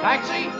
Taxi!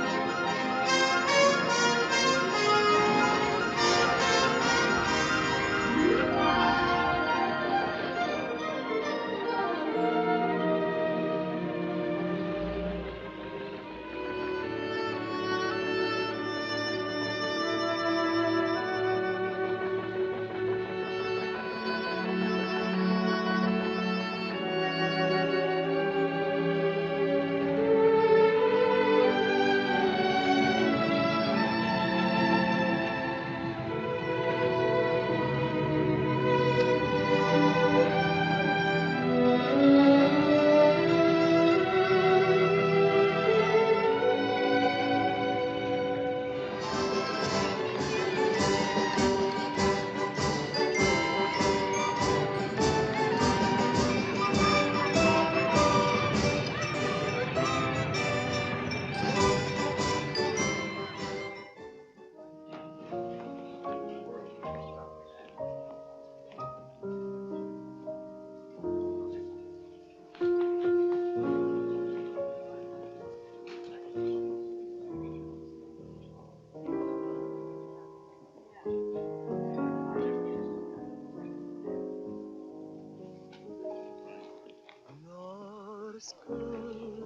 Lorsque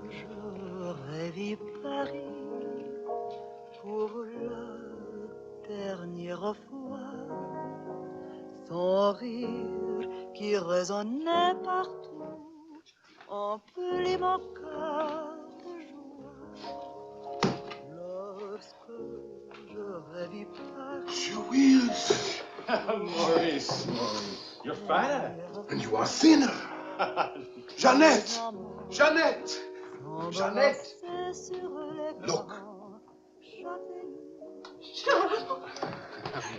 j'aurais vu Paris pour la dernière fois, son rire qui résonnait partout, emplit mon cœur de joie. Lorsque j'aurais vu Paris. Jules! Maurice, you're fat. And you are thinner. Jeannette! Jeannette! Jeannette! Look.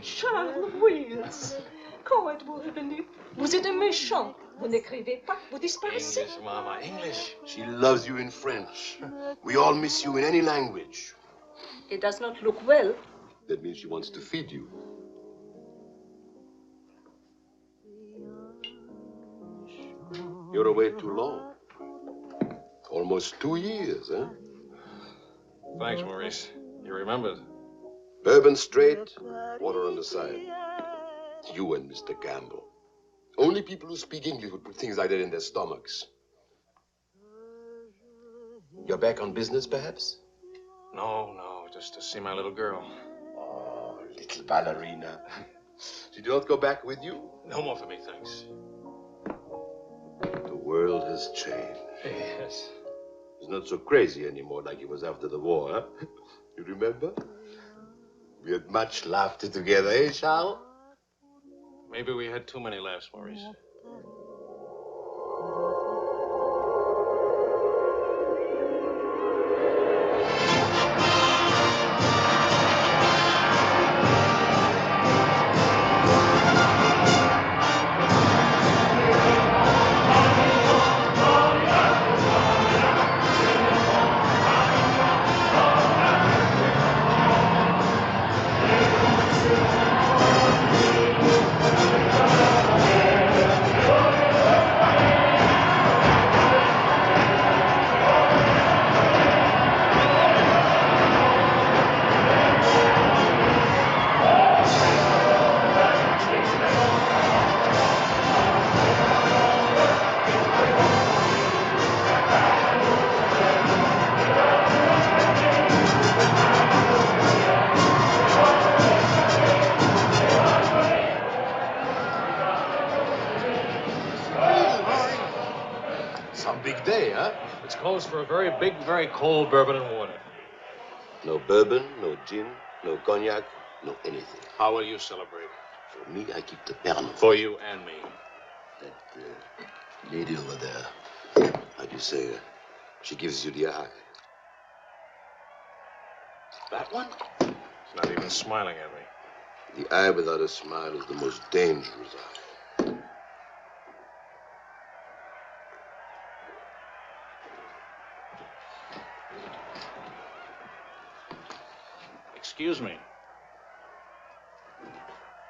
Charles Wills, quand êtes-vous revenu? Vous êtes un méchant. Vous n'écrivez pas, vous disparaissez. English, Mama, English. She loves you in French. We all miss you in any language. It does not look well. That means she wants to feed you. You're away too long. Almost 2 years, huh? Thanks, Maurice. You remembered. Bourbon straight, water on the side. You and Mr. Campbell. Only people who speak English would put things like that in their stomachs. You're back on business, perhaps? No, just to see my little girl. Oh, little ballerina. She did not go back with you? No more for me, thanks. The world has changed. Yes. It's not so crazy anymore like it was after the war, huh? You remember? We had much laughter together, eh, Charles? Maybe we had too many laughs, Maurice. Big day, huh? It's closed for a very big, very cold bourbon and water. No bourbon, no gin, no cognac, no anything. How will you celebrate? For me, I keep the Pernod. For you and me. That lady over there, how do you say, she gives you the eye. That one? She's not even smiling at me. The eye without a smile is the most dangerous eye. Excuse me.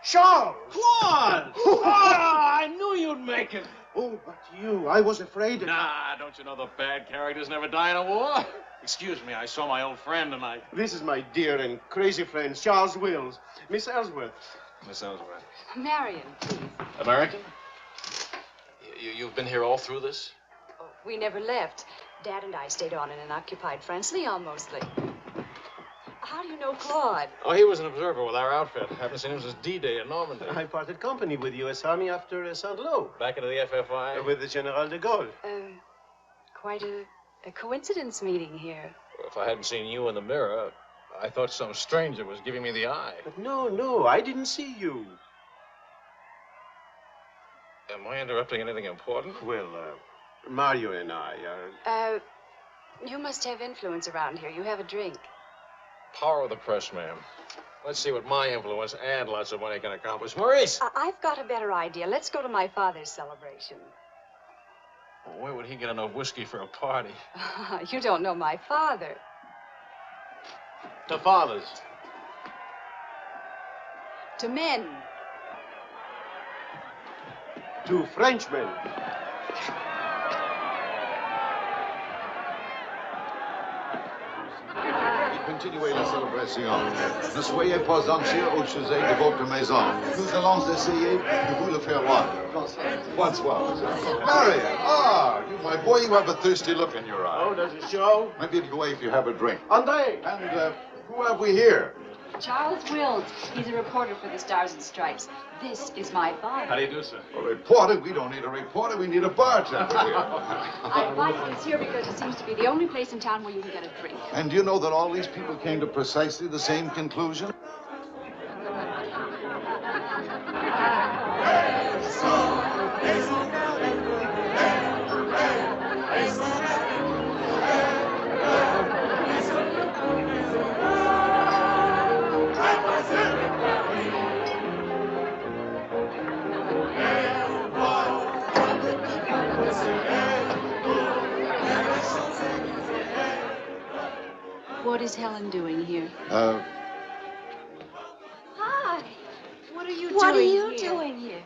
Charles! Claude! Oh, I knew you'd make it. Oh, but you, I was afraid. Nah, don't you know the bad characters never die in a war? Excuse me, I saw my old friend and I... This is my dear and crazy friend, Charles Wills. Miss Ellsworth. Miss Ellsworth. Marion, please. American? You've been here all through this? Oh, we never left. Dad and I stayed on in an occupied France, Leon mostly. How do you know Claude? Oh, he was an observer with our outfit. Haven't seen him since D-Day in Normandy. I parted company with U.S. Army after Saint-Lô. Back into the FFI? With the General de Gaulle. Quite a coincidence meeting here. Well, if I hadn't seen you in the mirror, I thought some stranger was giving me the eye. But no, I didn't see you. Am I interrupting anything important? Well, Marion and I are... You must have influence around here. You have a drink. Power of the press, ma'am. Let's see what my influence and lots of money can accomplish. Maurice! I've got a better idea. Let's go to my father's celebration. Well, where would he get enough whiskey for a party? You don't know my father. To fathers. To men. To Frenchmen. Continuez la célébration. Ne soyez pas anxieux au sujet de votre maison. Nous allons essayer de vous le faire voir. Bonsoir. Marion, you, my boy, you have a thirsty look in your eye. Oh, does it show? Maybe it'll go away if you have a drink. André! And who have we here? Charles Wills. He's a reporter for the Stars and Stripes. This is my father. How do you do, sir? A reporter? We don't need a reporter. We need a bartender here. I invited this here because it seems to be the only place in town where you can get a drink. And do you know that all these people came to precisely the same conclusion? What is Helen doing here? Hi. What are you What are doing you here? doing here?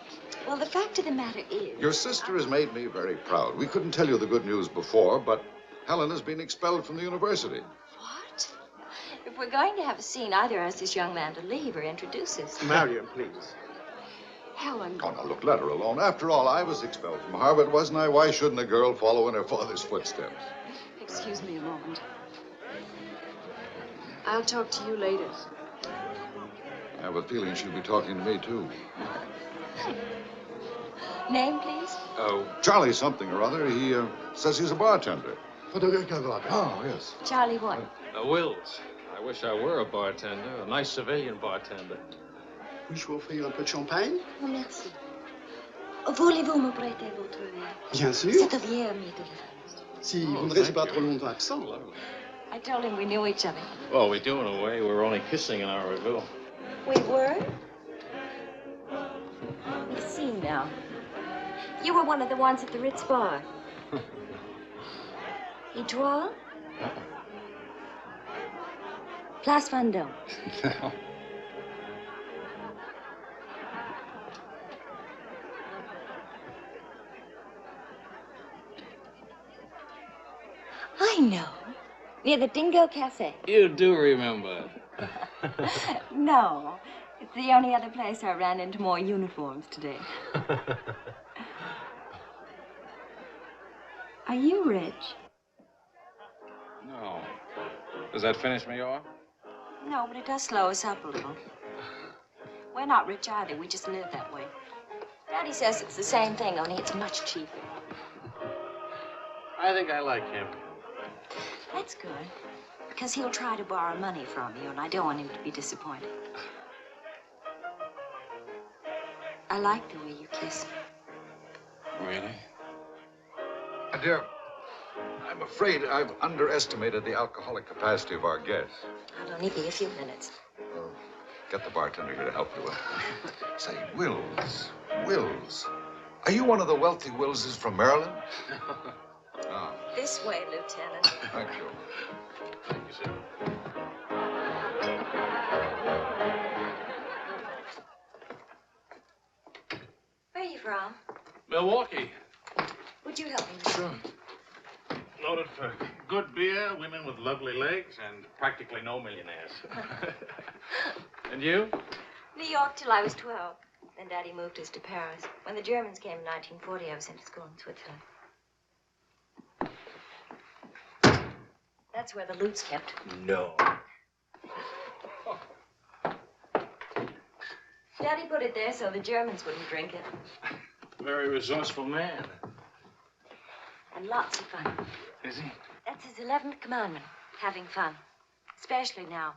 Well, the fact of the matter is... Your sister has made me very proud. We couldn't tell you the good news before, but Helen has been expelled from the university. What? If we're going to have a scene, either ask this young man to leave or introduce us. Marion, please. Helen. Oh, now, look, let her alone. After all, I was expelled from Harvard, wasn't I? Why shouldn't a girl follow in her father's footsteps? Excuse me a moment. I'll talk to you later. I have a feeling she'll be talking to me, too. Name, please? Oh, Charlie something or other. He says he's a bartender. Oh, yes. Charlie what? Wills. I wish I were a bartender, a nice civilian bartender. Puis-je vous offrir un peu de champagne? Oh, merci. Voulez-vous me prêter votre verre? Bien sûr. C'est un vieux ami de la France. Si vous ne restez pas trop longtemps absent. I told him we knew each other. Well, we do in a way. We were only kissing in our review. We were? Let me see now. You were one of the ones at the Ritz bar. Étoile? Place Vendôme. I know. Near the Dingo Cafe. You do remember. No. It's the only other place I ran into more uniforms today. Are you rich? No. Does that finish me off? No, but it does slow us up a little. We're not rich either. We just live that way. Daddy says it's the same thing, only it's much cheaper. I think I like him. That's good. Because he'll try to borrow money from you, and I don't want him to be disappointed. I like the way you kiss. Really? My dear, I'm afraid I've underestimated the alcoholic capacity of our guests. I'll only be a few minutes. Get the bartender here to help you. Say, Wills. Are you one of the wealthy Willses from Maryland? Oh, This way, Lieutenant. thank you. Thank you, sir. Where are you from? Milwaukee. Would you help me, Mr. Sure. Loaded for good beer, women with lovely legs, and practically no millionaires. And you? New York till I was 12. Then Daddy moved us to Paris. When the Germans came in 1940, I was sent to school in Switzerland. That's where the loot's kept. No. Daddy put it there so the Germans wouldn't drink it. Very resourceful man. And lots of fun. Is he? That's his 11th commandment, having fun. Especially now.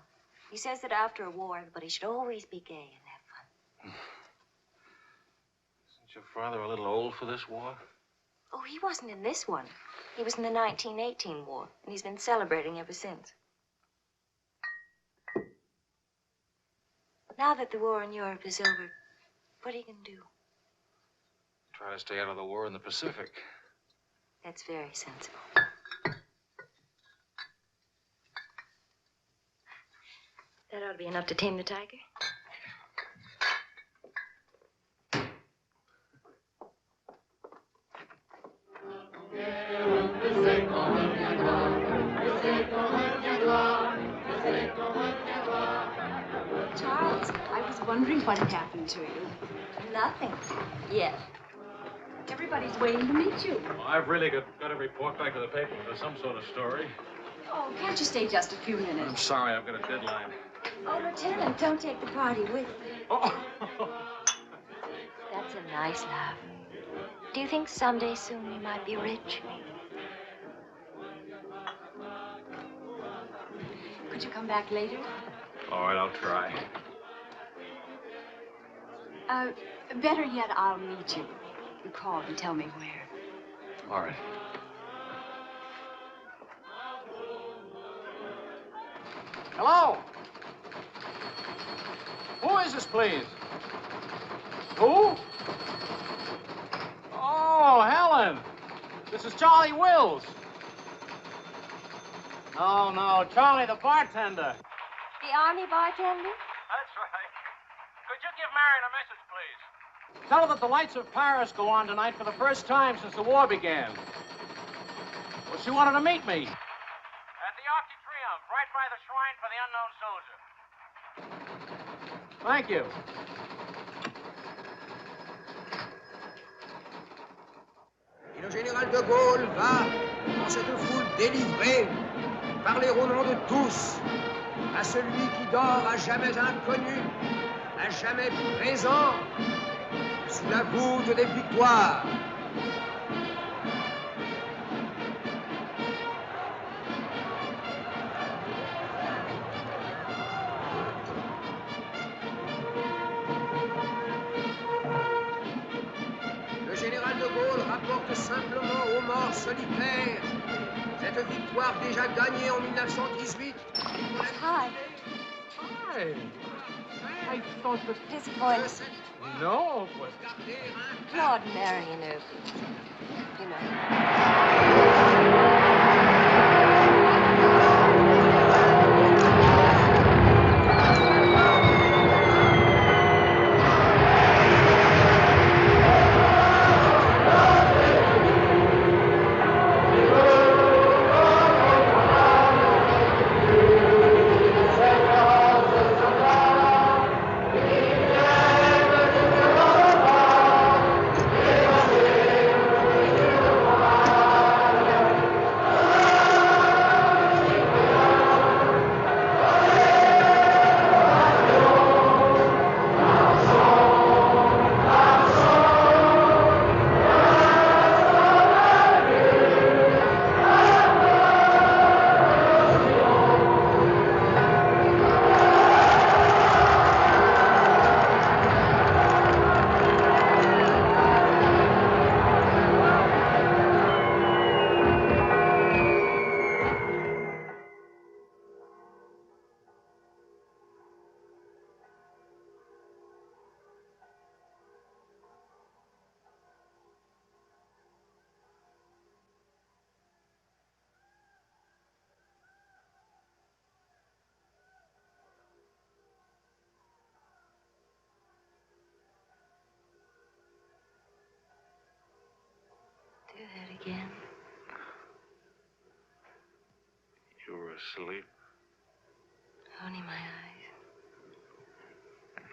He says that after a war, everybody should always be gay and have fun. Isn't your father a little old for this war? Oh, he wasn't in this one. He was in the 1918 war, and he's been celebrating ever since. Now that the war in Europe is over, what are you going to do? Try to stay out of the war in the Pacific. That's very sensible. That ought to be enough to tame the tiger. Charles, I was wondering what had happened to you. Nothing. Yet. Everybody's waiting to meet you. Well, I've really got to report back to the paper for some sort of story. Oh, can't you stay just a few minutes? I'm sorry, I've got a deadline. Oh, Lieutenant, don't take the party with you. Oh. That's a nice laugh. Do you think someday soon you might be rich? Could you come back later? All right, I'll try. Better yet, I'll meet you. You call and tell me where. All right. Hello? Who is this, please? Who? Oh, Helen. This is Charlie Wills. No, Charlie the bartender. The army bartender? That's right. Could you give Marion a message, please? Tell her that the lights of Paris go on tonight for the first time since the war began. Well, she wanted to meet me. At the Arc de Triomphe, right by the shrine for the unknown soldier. Thank you. Et le général de Gaulle va, dans cette foule délivrée, parler au nom de tous, à celui qui dort à jamais inconnu, à jamais présent, sous la voûte des victoires. Le général de Gaulle rapporte simplement aux morts solitaires cette victoire déjà gagnée en 1918. Hi. Hi. I thought that... Disappointed. No, but... Claude Marion, you know. again. You were asleep. Only my eyes.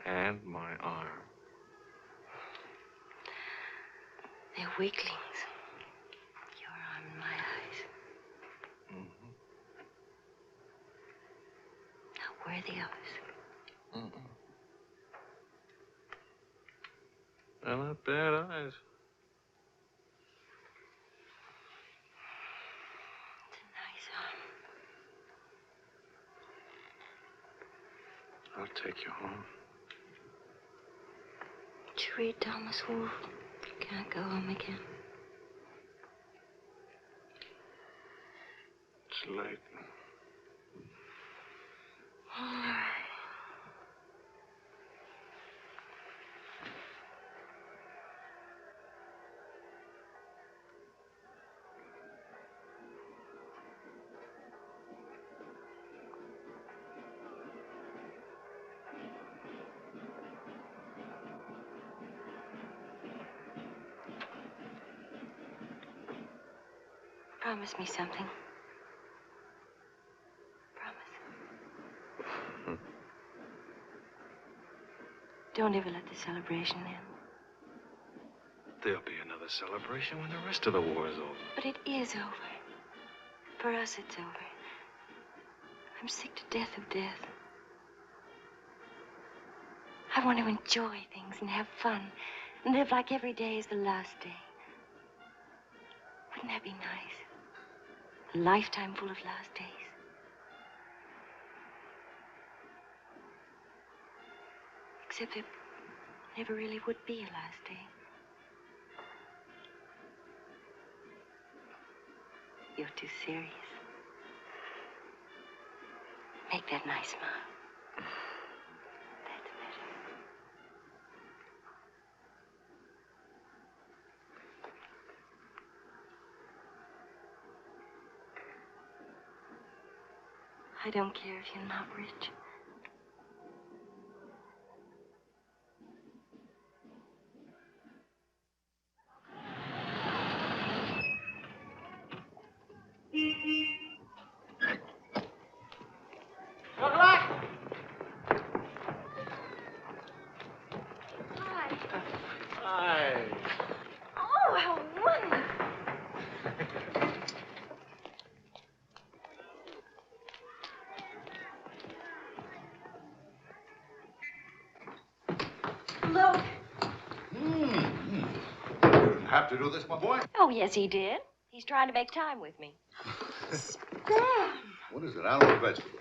And my arm. They're weaklings. Your arm and my eyes. Mm-hmm. Not worthy of us. Mm-mm. They're not bad eyes. It's a nice arm. I'll take you home. Did you read Thomas Wolfe? You can't go home again. It's late. All right. Promise me something. Promise. Don't ever let the celebration end. There'll be another celebration when the rest of the war is over. But it is over. For us, it's over. I'm sick to death of death. I want to enjoy things and have fun and live like every day is the last day. Wouldn't that be nice? A lifetime full of last days. Except it never really would be a last day. You're too serious. Make that nice smile. That's better. I don't care if you're not rich. Good luck! Hi. Hi. Oh, how wonderful. Look. You didn't have to do this, my boy. Oh, yes, he did. He's trying to make time with me. Spam. What is it? Animal or vegetable?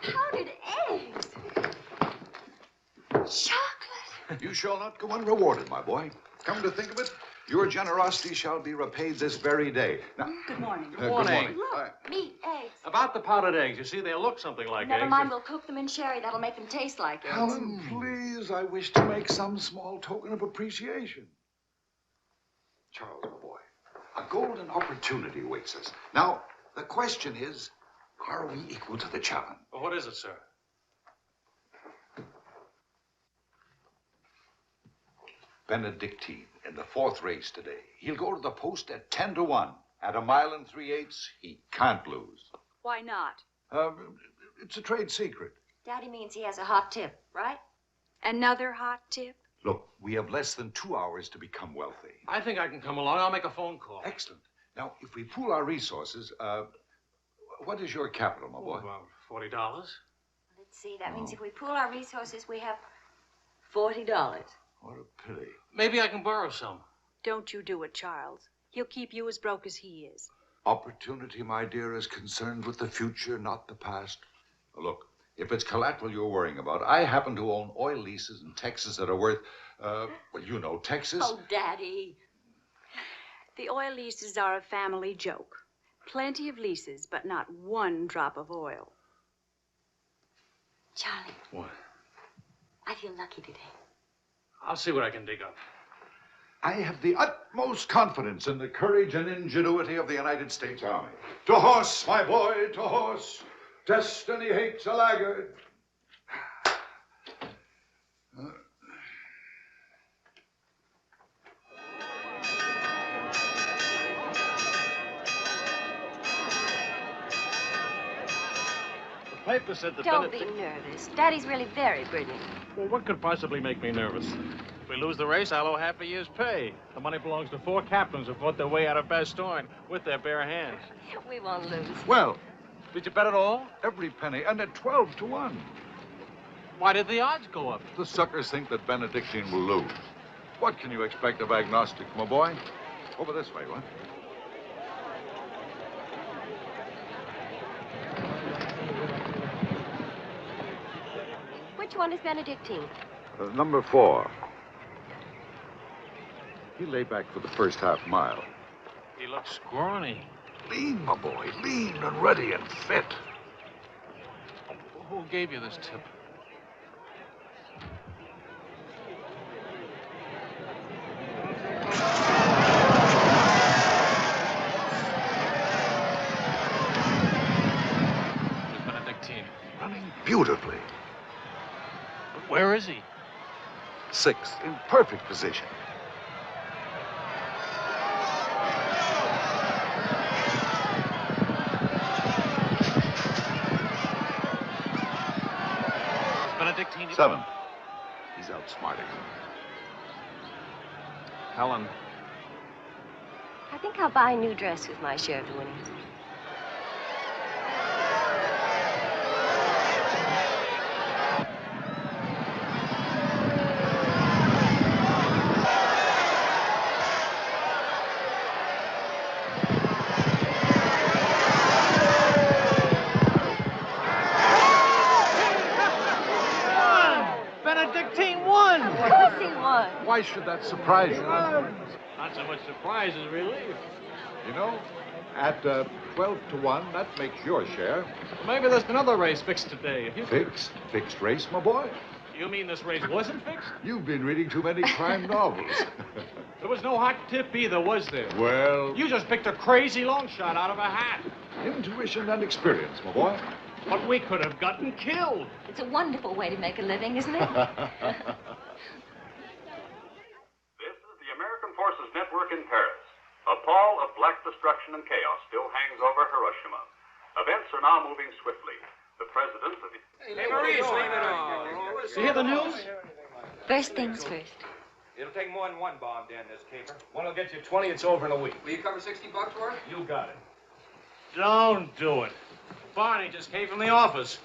Powdered eggs. Chocolate. You shall not go unrewarded, my boy. Come to think of it, your generosity shall be repaid this very day. Now, Good morning. Good morning. Look, meat, eggs. About the powdered eggs, you see, they look something like Never eggs. mind, we'll cook them in sherry. That'll make them taste like eggs. Helen, please, I wish to make some small token of appreciation. Charles, my boy, a golden opportunity awaits us. Now, the question is, are we equal to the challenge? Well, what is it, sir? Benedictine in the 4th race today. He'll go to the post at 10-1. At 1 3/8, he can't lose. Why not? It's a trade secret. Daddy means he has a hot tip, right? Another hot tip? Look, we have less than 2 hours to become wealthy. I think I can come along. I'll make a phone call. Excellent. Now, if we pool our resources, what is your capital, my boy? About $40. Let's see. That means if we pool our resources, we have $40. What a pity. Maybe I can borrow some. Don't you do it, Charles. He'll keep you as broke as he is. Opportunity, my dear, is concerned with the future, not the past. Look, if it's collateral you're worrying about, I happen to own oil leases in Texas that are worth, well, you know, Texas. Oh, Daddy. The oil leases are a family joke. Plenty of leases, but not one drop of oil. Charlie. What? I feel lucky today. I'll see what I can dig up. I have the utmost confidence in the courage and ingenuity of the United States Army. To horse, my boy, to horse. Destiny hates a laggard. paper said that Don't be nervous. Daddy's really very brilliant. Well, what could possibly make me nervous? If we lose the race, I'll owe half a year's pay. The money belongs to 4 captains who fought their way out of Bastogne with their bare hands. We won't lose. Well, Did you bet it all? every penny, and at 12 to 1. Why did the odds go up? The suckers think that Benedictine will lose. What can you expect of agnostics, my boy? Over this way, what? Which one is Benedictine? Number 4. He lay back for the first half mile. He looks scrawny. Lean, my boy, lean and ready and fit. Who gave you this tip? Where's Benedictine? Running beautifully. But where is he? 6th, in perfect position. Benedictine. 7th. He's outsmarting him. Helen. I think I'll buy a new dress with my share of the winnings. Benedictine won! Of course he won. Why should that surprise you? Not so much surprise as relief. You know, at 12 to 1, that makes your share. Maybe there's another race fixed today. If you Fixed? Fixed race, my boy? You mean this race wasn't fixed? You've been reading too many crime novels. There was no hot tip either, was there? Well, You just picked a crazy long shot out of a hat. intuition and experience, my boy. But we could have gotten killed. It's a wonderful way to make a living, isn't it? This is the American Forces Network in Paris. A pall of black destruction and chaos still hangs over Hiroshima. Events are now moving swiftly. The president of the... Hey, Maurice, leave it on. You hear the news? First things first. It'll take more than one bomb down this caper. One will get you 20. It's over in a week. Will you cover $60 for it? You got it. Don't do it. Barney just came from the office.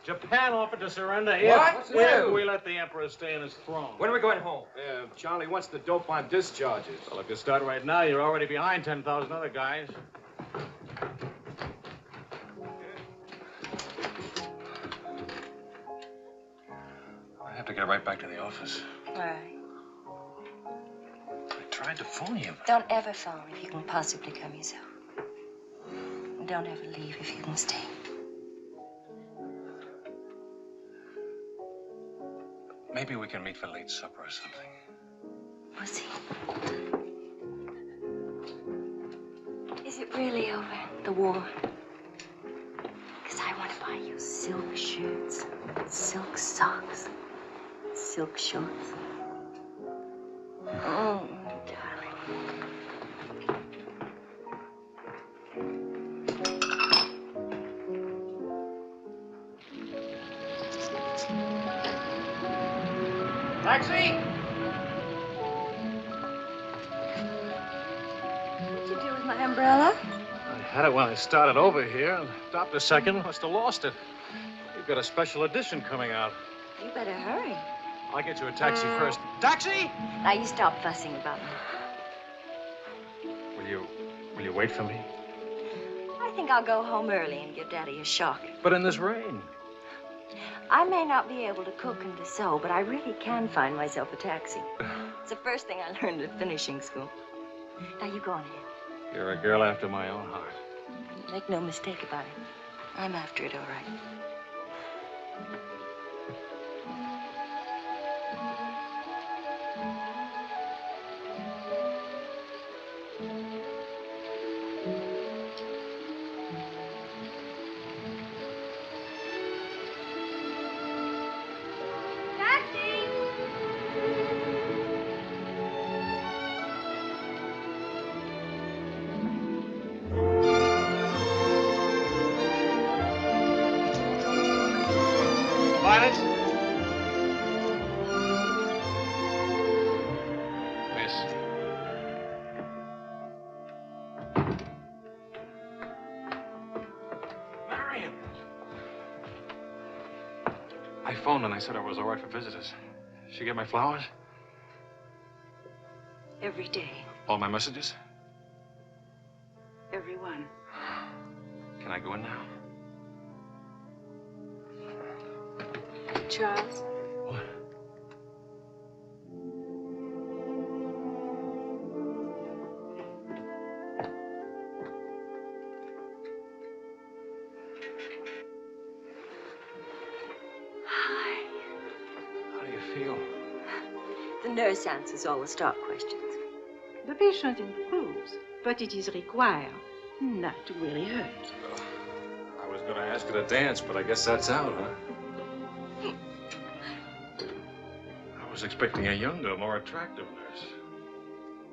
Japan offered to surrender if What? we let the emperor stay in his throne. When are we going home? Charlie wants the dope on discharges. Well, if you start right now, you're already behind 10,000 other guys. I have to get right back to the office. All right. I tried to phone you. Don't ever phone if you can possibly come yourself. And don't ever leave if you can stay. Maybe we can meet for late supper or something. We'll see. Is it really over, the war? Because I want to buy you silk shirts, silk socks, silk shorts. Oh, darling. Taxi! What'd you do with my umbrella? I had it when I started over here and stopped a second. Must have lost it. You've got a special edition coming out. You better hurry. I'll get you a taxi first. Taxi! Now you stop fussing about me. Will you wait for me? I think I'll go home early and give Daddy a shock. But in this rain. I may not be able to cook and to sew, but I really can find myself a taxi. It's the first thing I learned at finishing school. Now you go on ahead. You're a girl after my own heart. Make no mistake about it. I'm after it, all right. I phoned and I said I was all right for visitors. She get my flowers? Every day. All my messages? Every one. Can I go in now? Charles? What? Hi. How do you feel? The nurse answers all the stock questions. The patient improves, but it is required not to really hurt. I was going to ask her to dance, but I guess that's out, huh? I was expecting a younger, more attractive nurse.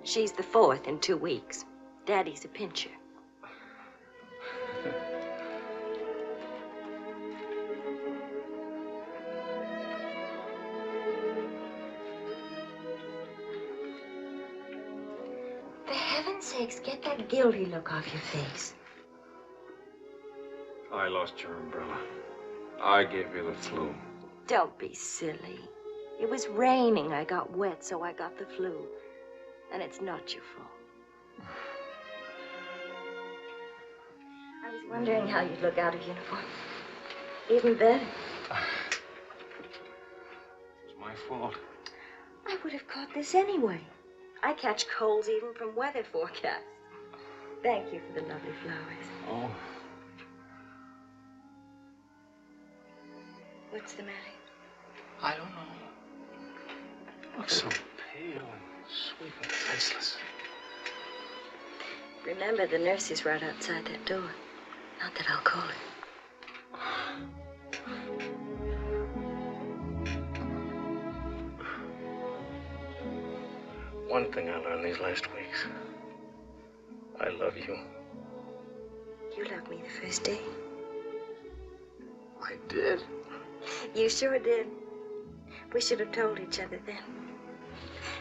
She's the 4th in 2 weeks. Daddy's a pincher. For heaven's sakes, get that guilty look off your face. I lost your umbrella. I gave you the flu. Don't be silly. It was raining. I got wet, so I got the flu. And it's not your fault. I was wondering how you'd look out of uniform. Even better. It's my fault. I would have caught this anyway. I catch colds even from weather forecasts. Thank you for the lovely flowers. Oh. What's the matter? I don't know. You look so pale and sweet and faceless. Remember, the nurse is right outside that door. Not that I'll call her. One thing I learned these last weeks. I love you. You loved me the first day. I did. You sure did. We should have told each other then.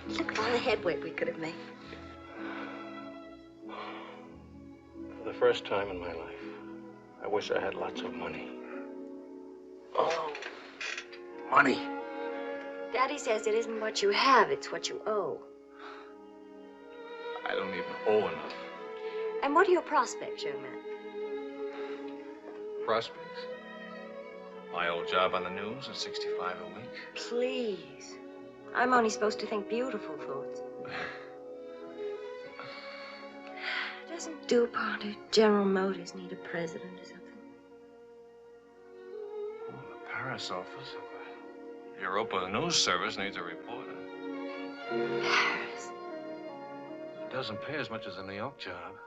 Look at all the headway we could have made. For the first time in my life, I wish I had lots of money. Oh, money. Daddy says it isn't what you have, it's what you owe. I don't even owe enough. And what are your prospects, young man? Prospects? My old job on the news at 65 a week. Please. I'm only supposed to think beautiful thoughts. Doesn't DuPont or General Motors need a president or something? Oh, the Paris office of the Europa News Service needs a reporter. Paris? It doesn't pay as much as a New York job.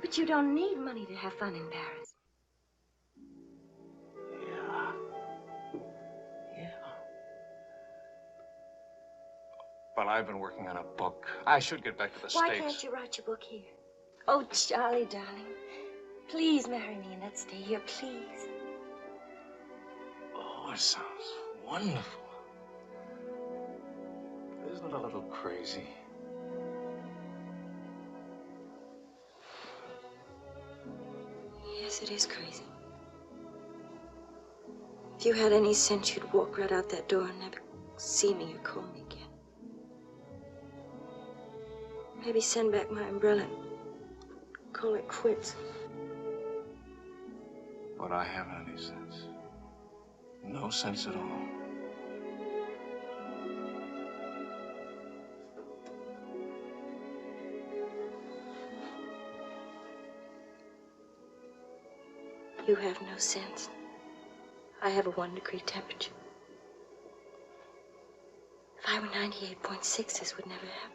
But you don't need money to have fun in Paris. But I've been working on a book. I should get back to the Why States. can't you write your book here? Oh, Charlie, darling. Please marry me and let's stay here, please. Oh, it sounds wonderful. Isn't it a little crazy? Yes, it is crazy. If you had any sense, you'd walk right out that door and never see me or call me again. Maybe send back my umbrella and call it quits. But I haven't any sense. No sense at all. You have no sense. I have a 1-degree temperature. If I were 98.6, this would never happen.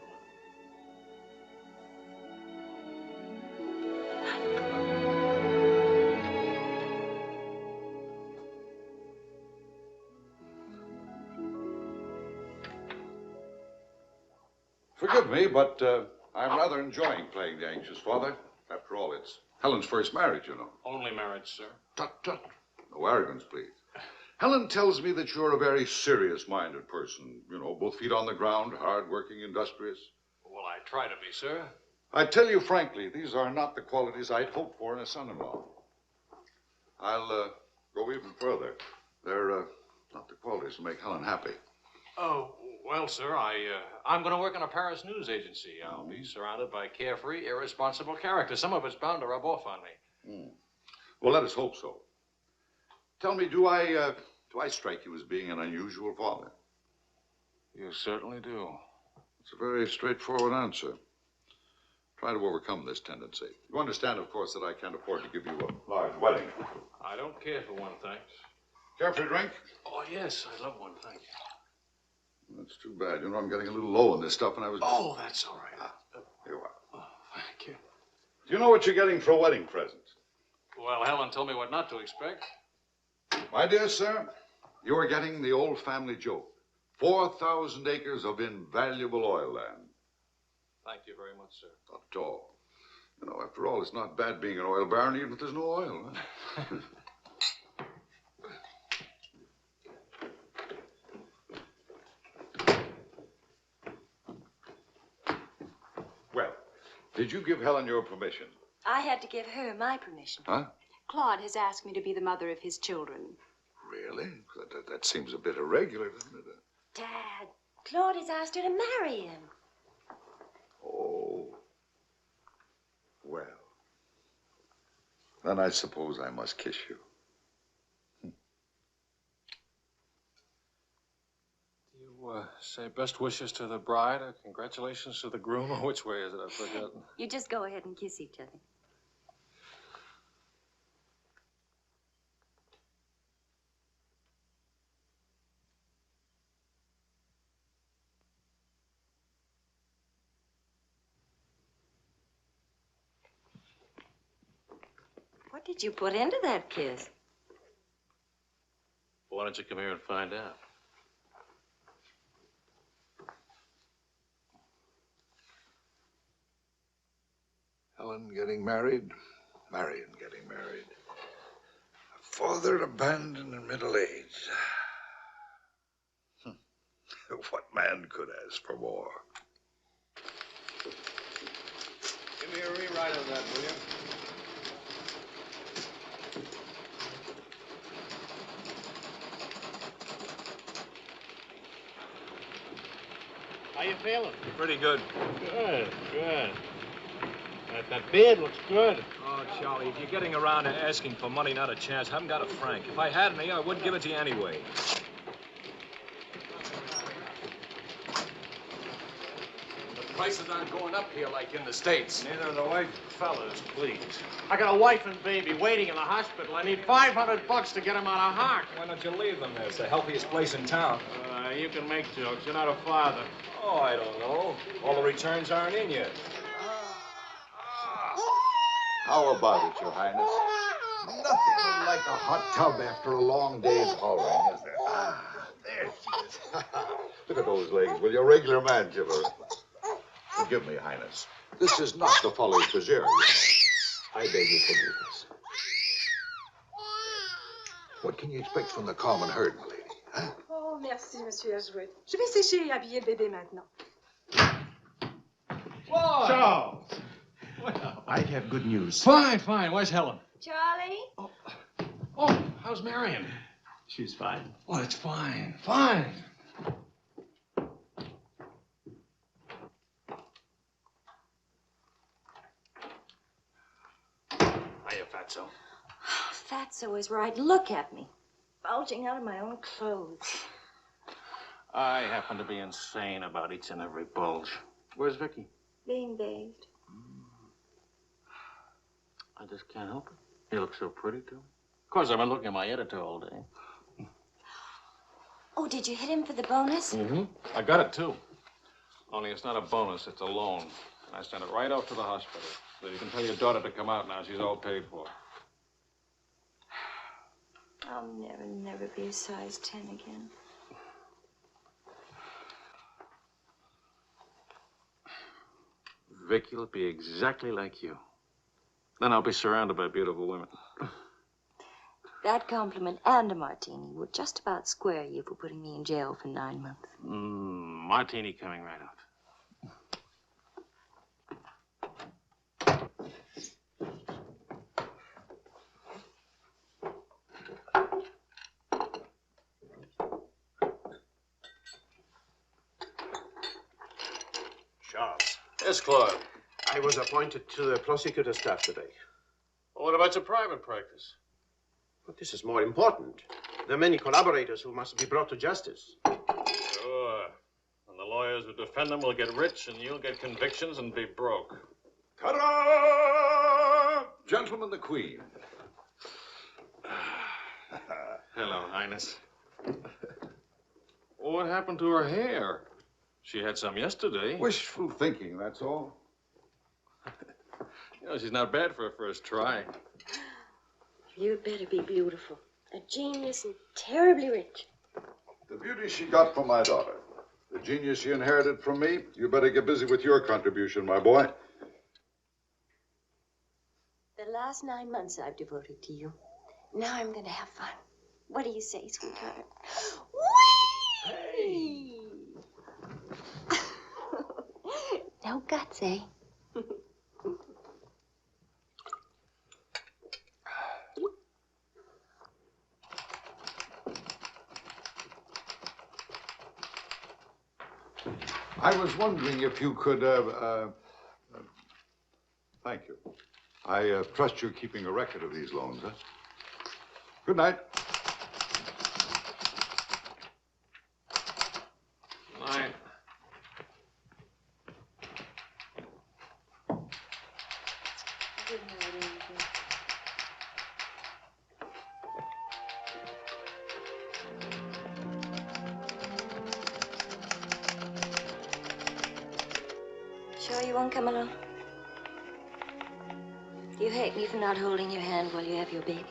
Forgive me, but I'm rather enjoying playing the anxious father. After all, it's Helen's first marriage, you know. Only marriage, sir. Tut, tut. No arrogance, please. Helen tells me that you're a very serious-minded person. You know, both feet on the ground, hard-working, industrious. Well, I try to be, sir. I tell you frankly, these are not the qualities I'd hoped for in a son-in-law. I'll go even further. They're Not the qualities to make Helen happy. Oh, well, sir, I'm going to work on a Paris news agency. I'll be surrounded by carefree, irresponsible characters. Some of it's bound to rub off on me. Well, let us hope so. Tell me, do I strike you as being an unusual father? You certainly do. It's a very straightforward answer. Try to overcome this tendency. You understand, of course, that I can't afford to give you a large wedding. I don't care for one, thanks. Care for a drink? Oh, yes, I love one, thank you. That's too bad. You know, I'm getting a little low on this stuff, and I was... Oh, that's all right. Here you are. Oh, thank you. Do you know what you're getting for a wedding present? Well, Helen told me what not to expect. My dear sir, you are getting the old family joke. 4,000 acres of invaluable oil land. Thank you very much, sir. Not at all. You know, after all, it's not bad being an oil baron, even if there's no oil. Huh? Well, did you give Helen your permission? I had to give her my permission. Huh? Claude has asked me to be the mother of his children. Really? That seems a bit irregular, doesn't it? Dad, Claude has asked her to marry him. Oh. Well. Then I suppose I must kiss you. You say best wishes to the bride or congratulations to the groom, or which way is it? I've forgotten. You just go ahead and kiss each other. What did you put into that kiss? Why don't you come here and find out? Helen getting married, Marion getting married. A father abandoned in middle age. What man could ask for more? Give me a rewrite of that, will you? How you feeling? Pretty good. Good, good. That beard looks good. Oh, Charlie, if you're getting around to asking for money, not a chance. I haven't got a franc. If I had any, I wouldn't give it to you anyway. The prices aren't going up here like in the States. Neither are the white fellas, please. I got a wife and baby waiting in the hospital. I need $500 to get them out of Hart. Why don't you leave them there? It's the healthiest place in town. You can make jokes. You're not a father. Oh, I don't know. All the returns aren't in yet. How about it, Your Highness? Nothing like a hot tub after a long day's hauling, is there? There she is. Look at those legs. Will you, a regular man killer? Forgive me, Highness. This is not the folly of Fitzgerald. I beg your forgiveness. What can you expect from the common herd, my lady? Huh? Oh, merci, Monsieur Ashwood. Je vais sécher et habiller le bébé maintenant. Whoa! Charles! Well, I have good news. Fine, fine. Where's Helen? Charlie? Oh, how's Marion? She's fine. Oh, it's fine, fine. Hiya, Fatso. Fatso is right. Look at me. Bulging out of my own clothes. I happen to be insane about each and every bulge. Where's Vicky? Being bathed. I just can't help it. You look so pretty, too. Of course, I've been looking at my editor all day. Oh, did you hit him for the bonus? Mm-hmm. I got it, too. Only it's not a bonus, it's a loan. And I sent it right off to the hospital. So you can tell your daughter to come out now. She's all paid for. I'll never be a size 10 again. Vicky will be exactly like you. Then I'll be surrounded by beautiful women. That compliment and a martini would just about square you for putting me in jail for 9 months. Martini coming right out. Yes, Claude. I was appointed to the prosecutor's staff today. Well, what about your private practice? But this is more important. There are many collaborators who must be brought to justice. Sure. And the lawyers who defend them will get rich, and you'll get convictions and be broke. Ta-da! Gentlemen, the Queen. Hello, Highness. What happened to her hair? She had some yesterday. Wishful thinking, that's all. You know, she's not bad for a first try. You'd better be beautiful. A genius and terribly rich. The beauty she got from my daughter. The genius she inherited from me. You better get busy with your contribution, my boy. The last 9 months I've devoted to you. Now I'm going to have fun. What do you say, sweetheart? Whee! No guts, eh? I was wondering if you could, thank you. I trust you're keeping a record of these loans, huh? Good night. Night. Good night, Angel. Sure you won't come along? You hate me for not holding your hand while you have your baby.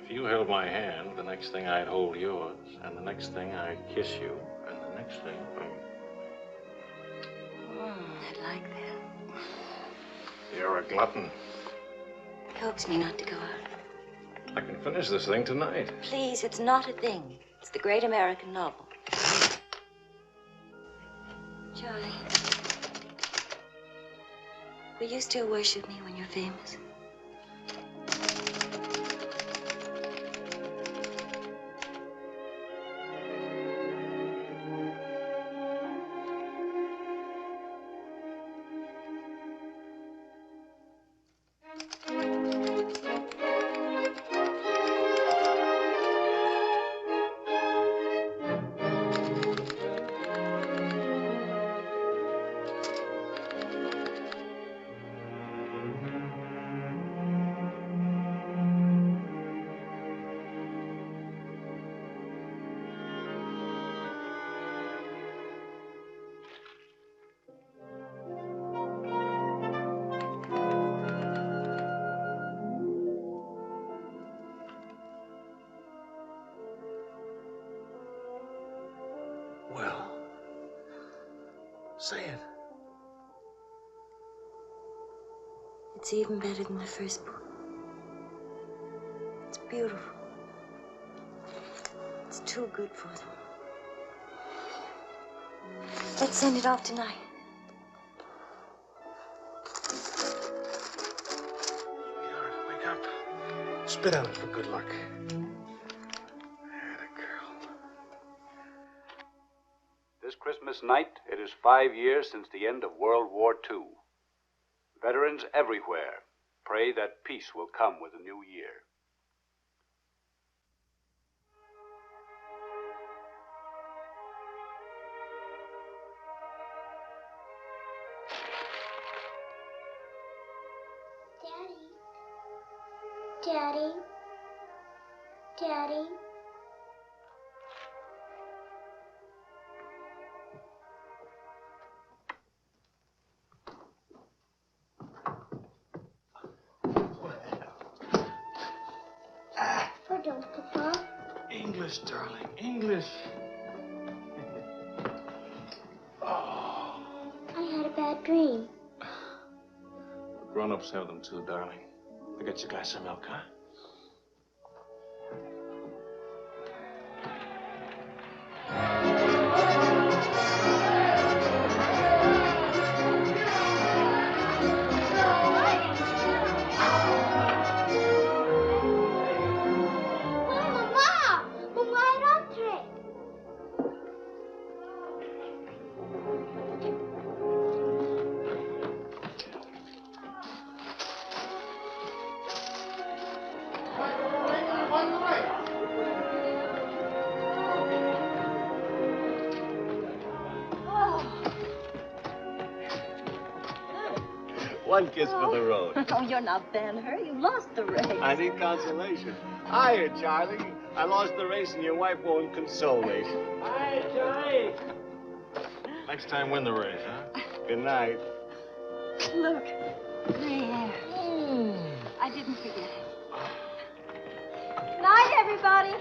If you held my hand, the next thing I'd hold yours, and the next thing I'd kiss you, and the next thing... I'd like that. You're a glutton. Coax me not to go out. I can finish this thing tonight. Please, it's not a thing. It's the great American novel. Charlie, will you still worship me when you're famous? Well, say it. It's even better than the first book. It's beautiful. It's too good for them. Let's send it off tonight. Sweetheart, wake up. Spit on it for good luck. This Christmas night, it is 5 years since the end of World War II. Veterans everywhere pray that peace will come with the new year. Daddy. Daddy. Pardon, Papa. English, darling, English. I had a bad dream. Grown-ups have them too, darling. I get you a glass of milk, huh? One kiss for the road. Oh, you're not Ben-Hur. You lost the race. I need consolation. Hiya, Charlie. I lost the race and your wife won't console me. Hi, Charlie. Next time, win the race, huh? Good night. Look, there. I didn't forget it. Night, everybody.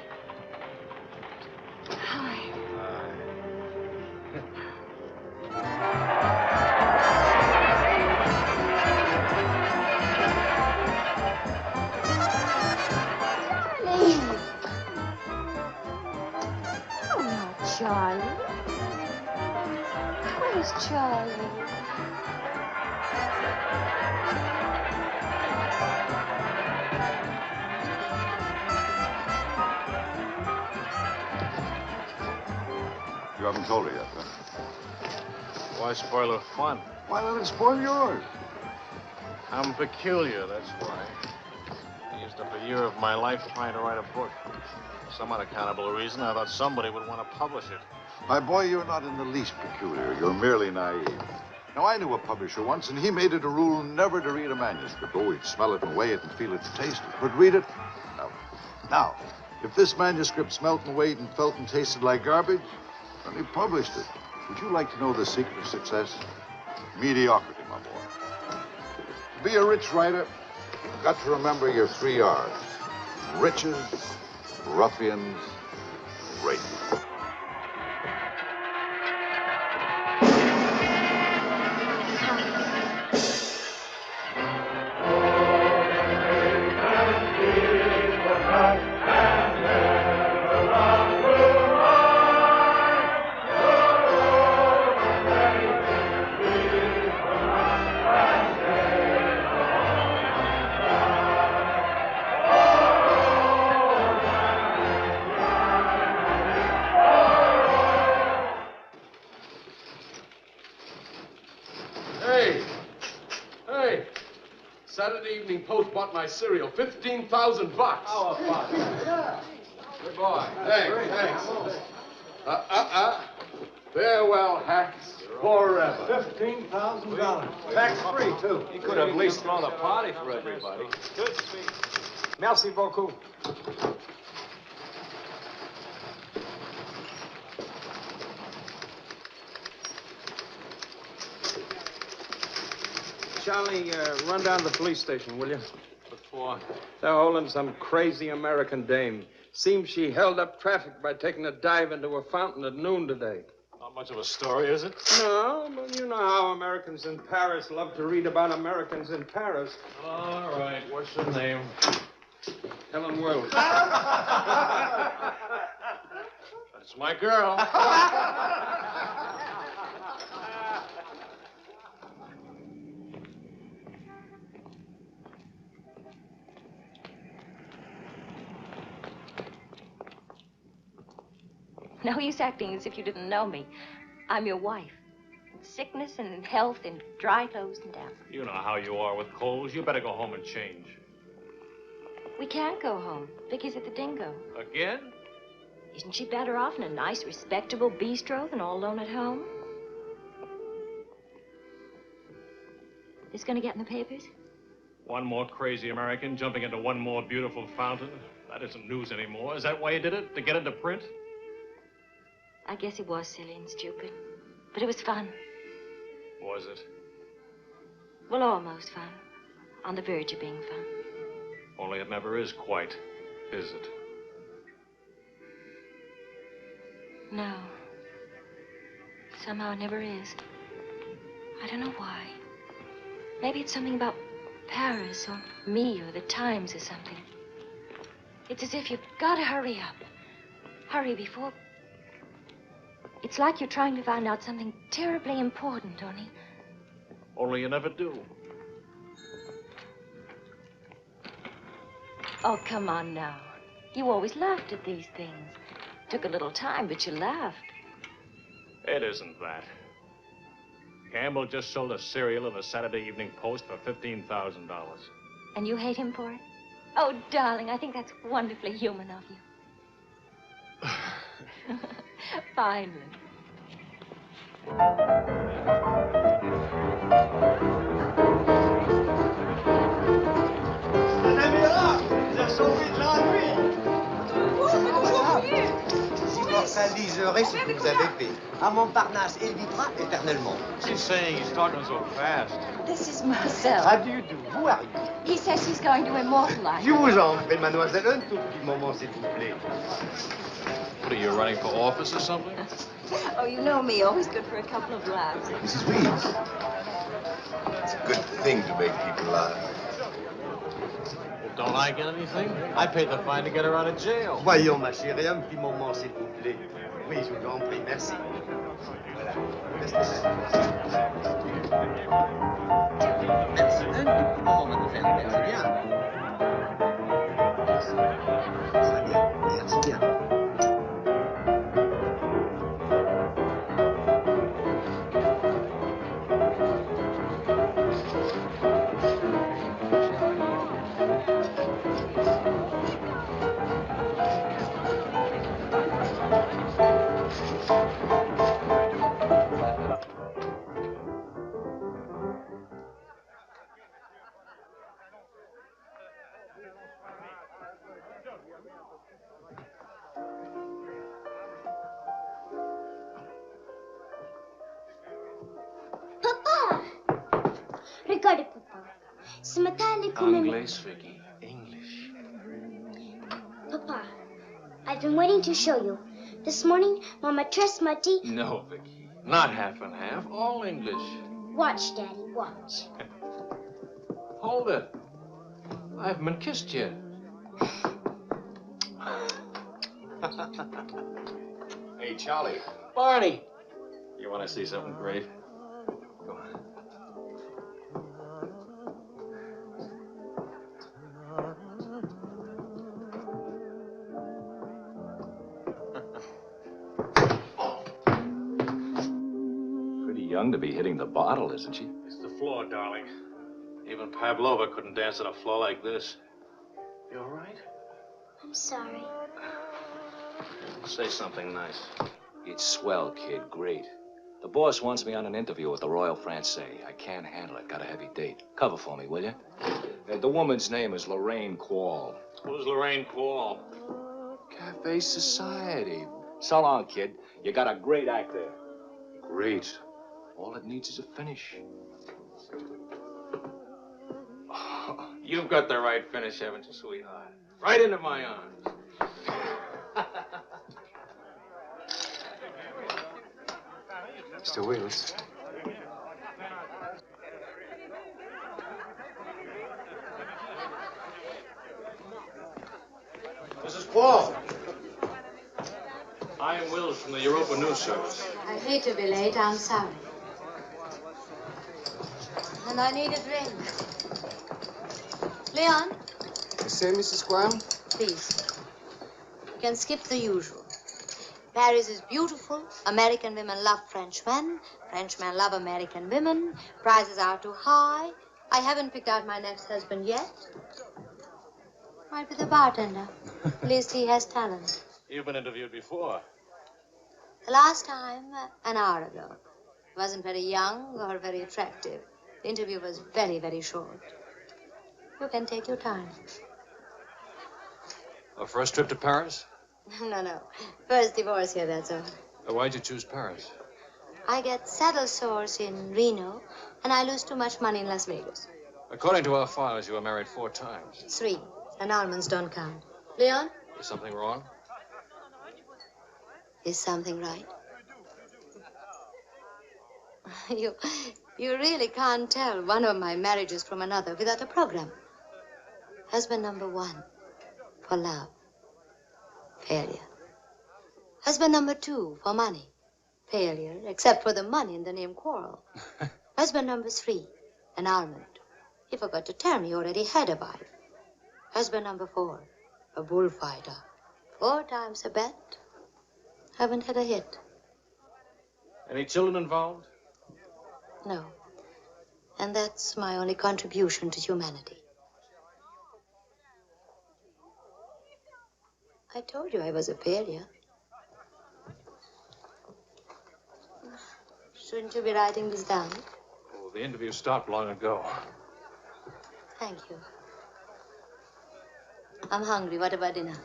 Hi. Charlie. Where's Charlie? You haven't told her yet, huh? Why spoil her fun? Why let it spoil yours? I'm peculiar, that's why. I used up a year of my life trying to write a book. For some unaccountable reason, I thought somebody would want to publish it. My boy, you're not in the least peculiar. You're merely naive. Now, I knew a publisher once, and he made it a rule never to read a manuscript. Oh, he'd smell it and weigh it and feel it and taste it. But read it? No. Now, if this manuscript smelt and weighed and felt and tasted like garbage, then he published it. Would you like to know the secret of success? Mediocrity, my boy. To be a rich writer, you've got to remember your 3 R's. Riches, ruffians, rape. Saturday Evening Post bought my cereal. $15,000. How about it? Yeah. Good boy. Thanks. Farewell hats forever. $15,000. Tax-free, too. He could have at least thrown a party for everybody. Good speech. Merci beaucoup. Charlie, run down to the police station, will you? What for? They're holding some crazy American dame. Seems she held up traffic by taking a dive into a fountain at noon today. Not much of a story, is it? No, but you know how Americans in Paris love to read about Americans in Paris. All right, what's her name? Helen Wells. That's my girl. No use acting as if you didn't know me. I'm your wife. In sickness and in health, in dry clothes and damp. You know how you are with colds. You better go home and change. We can't go home. Vicky's at the Dingo. Again? Isn't she better off in a nice, respectable bistro than all alone at home? This gonna get in the papers? One more crazy American jumping into one more beautiful fountain. That isn't news anymore. Is that why you did it? To get into print? I guess it was silly and stupid. But it was fun. Was it? Well, almost fun. On the verge of being fun. Only it never is quite, is it? No. Somehow it never is. I don't know why. Maybe it's something about Paris or me or the Times or something. It's as if you've got to hurry up. Hurry before... It's like you're trying to find out something terribly important, Tony. Only you never do. Oh, come on now. You always laughed at these things. Took a little time, but you laughed. It isn't that. Campbell just sold a cereal in the Saturday Evening Post for $15,000. And you hate him for it? Oh, darling, I think that's wonderfully human of you. Finally. réaliserez ce que vous avez fait. À Montparnasse, il vivra éternellement. She's saying he's talking so fast. This is Marcel. How do you do? Who are you? He says he's going to immortalize. Je vous en prie, mademoiselle, un tout petit moment, s'il vous plaît. What are you, running for office or something? Oh, you know me, always good for a couple of laughs. Mrs. Weeds, it's a good thing to make people laugh. Well, don't I get anything? I paid the fine to get her out of jail. Voyons, ma chérie, un petit moment, s'il vous plaît. Oui, je vous en prie, merci. Voilà. Merci. Merci. Un tout petit moment, mademoiselle. Merci bien. Très bien. Merci bien. Regardez, papa. Ce matin, à l'école... Anglais, Vicky. English. Papa, I've been waiting to show you. This morning, Mama dressed my tea. No, Vicky. Not half and half. All English. Watch, Daddy, watch. Hold it. I haven't been kissed yet. Hey, Charlie. Barney. You want to see something great? Go on. Pretty young to be hitting the bottle, isn't she? It's the floor, darling. Even Pavlova couldn't dance on a floor like this. You all right? I'm sorry. Say something nice. It's swell, kid. Great. The boss wants me on an interview with the Royal Francais. I can't handle it. Got a heavy date. Cover for me, will you? The woman's name is Lorraine Quall. Who's Lorraine Quall? Cafe Society. So long, kid. You got a great act there. Great. All it needs is a finish. Oh, you've got the right finish, haven't you, sweetheart? Right into my arms. Mr. Wills. Mrs. Paul. I am Wills from the Europa News Service. I hate to be late. I'm sorry. And I need a drink. Leon? You say, Mrs. Squire? Please. You can skip the usual. Paris is beautiful. American women love Frenchmen. Frenchmen love American women. Prices are too high. I haven't picked out my next husband yet. Might be the bartender. At least he has talent. You've been interviewed before. The last time, an hour ago. He wasn't very young or very attractive. The interview was very, very short. You can take your time. A first trip to Paris? No. First divorce here, that's all. Why'd you choose Paris? I get saddle sores in Reno, and I lose too much money in Las Vegas. According to our files, you were married 4 times. 3. Annulments don't count. Leon? Is something wrong? Is something right? You really can't tell one of my marriages from another without a program. Husband number 1, for love. Failure. Husband number 2, for money. Failure, except for the money and the name quarrel. Husband number 3, annulment. He forgot to tell me he already had a wife. Husband number 4, a bullfighter. 4 times a bet. Haven't had a hit. Any children involved? No. And that's my only contribution to humanity. I told you I was a failure. Shouldn't you be writing this down? Oh, the interview stopped long ago. Thank you. I'm hungry. What about dinner?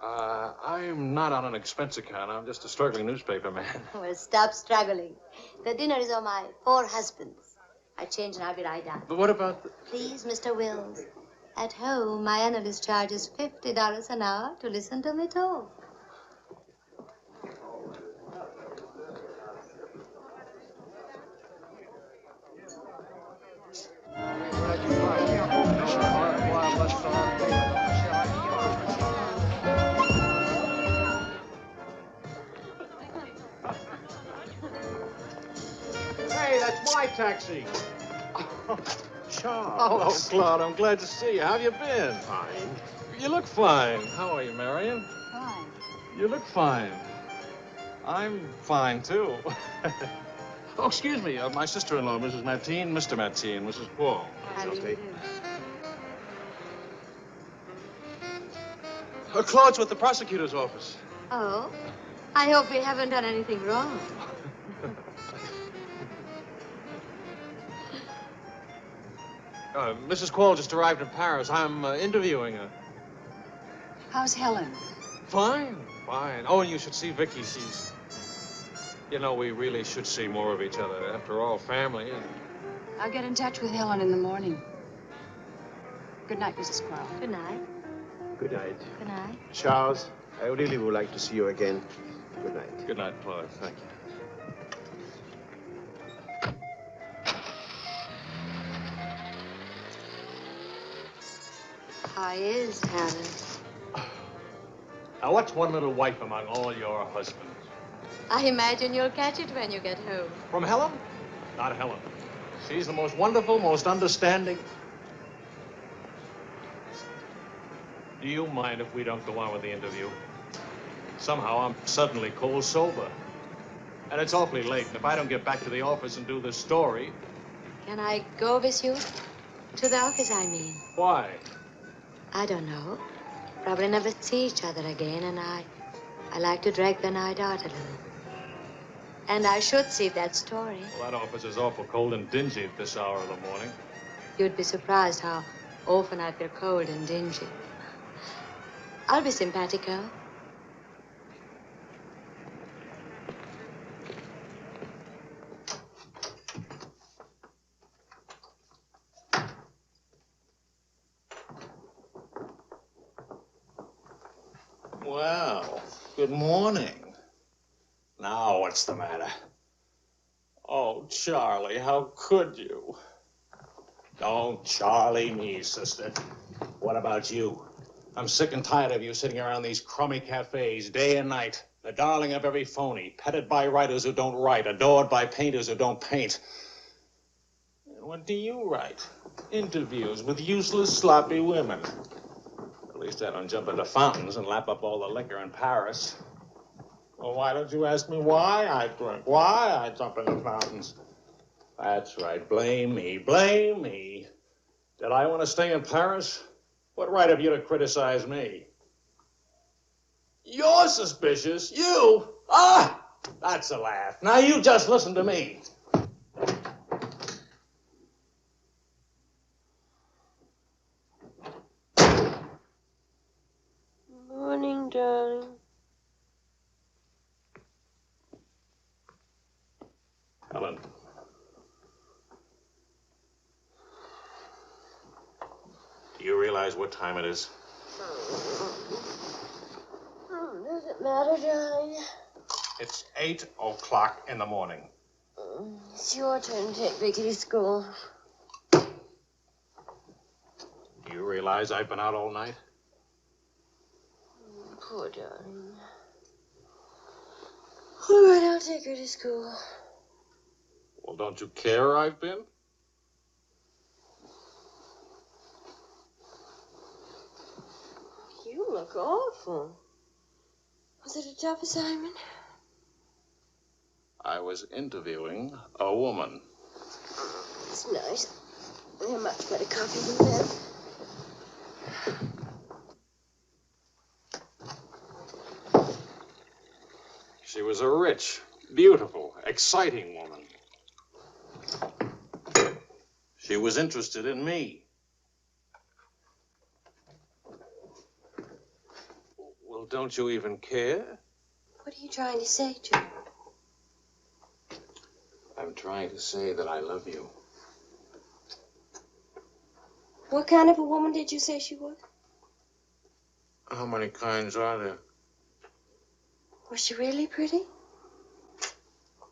I'm not on an expense account. I'm just a struggling newspaper man. Well, stop struggling. The dinner is on my 4 husbands. I change and I'll be right down. But what about the... Please, Mr. Wills. At home, my analyst charges $50 an hour to listen to me talk. Hey, that's my taxi. Charles. Hello, Claude. I'm glad to see you. How have you been? Fine. You look fine. How are you, Marion? Fine. You look fine. I'm fine, too. Oh, excuse me. My sister-in-law, Mrs. Mateen, Mr. Mateen, Mrs. Paul. Claude's with the prosecutor's office. Oh? I hope we haven't done anything wrong. Mrs. Quall just arrived in Paris. I'm interviewing her. How's Helen? Fine, fine. Oh, and you should see Vicky. She's... You know, we really should see more of each other. After all, family. And... I'll get in touch with Helen in the morning. Good night, Mrs. Quall. Good night. Good night. Good night. Charles, I really would like to see you again. Good night. Good night, Claude. Thank you. How is Helen? Now, what's one little wife among all your husbands? I imagine you'll catch it when you get home. From Helen? Not Helen. She's the most wonderful, most understanding. Do you mind if we don't go on with the interview? Somehow I'm suddenly cold sober. And it's awfully late. And if I don't get back to the office and do this story... Can I go with you? To the office, I mean. Why? I don't know. Probably never see each other again, and I like to drag the night out a little. And I should see that story. Well, that office is awful cold and dingy at this hour of the morning. You'd be surprised how often I feel cold and dingy. I'll be simpatico. Well, good morning. Now, what's the matter? Oh, Charlie, how could you? Don't Charlie me, sister. What about you? I'm sick and tired of you sitting around these crummy cafes day and night, the darling of every phony, petted by writers who don't write, adored by painters who don't paint. What do you write? Interviews with useless, sloppy women. At least I don't jump into fountains and lap up all the liquor in Paris. Well, why don't you ask me why I drink? Why I jump into fountains? That's right. Blame me. Blame me. Did I want to stay in Paris? What right have you to criticize me? You're suspicious. You? Ah! That's a laugh. Now you just listen to me. Morning, darling. Helen. Do you realize what time it is? Does it matter, darling? It's 8 o'clock in the morning. It's your turn to take Vicky to school. Do you realize I've been out all night? Poor darling. All right, I'll take her to school. Well, don't you care I've been? You look awful. Was it a tough assignment? I was interviewing a woman. It's nice. They're much better coffee than that. She was a rich, beautiful, exciting woman. She was interested in me. Well, Well, don't you even care? What are you trying to say, Joe? I'm trying to say that I love you. What kind of a woman did you say she was? How many kinds are there? Was she really pretty?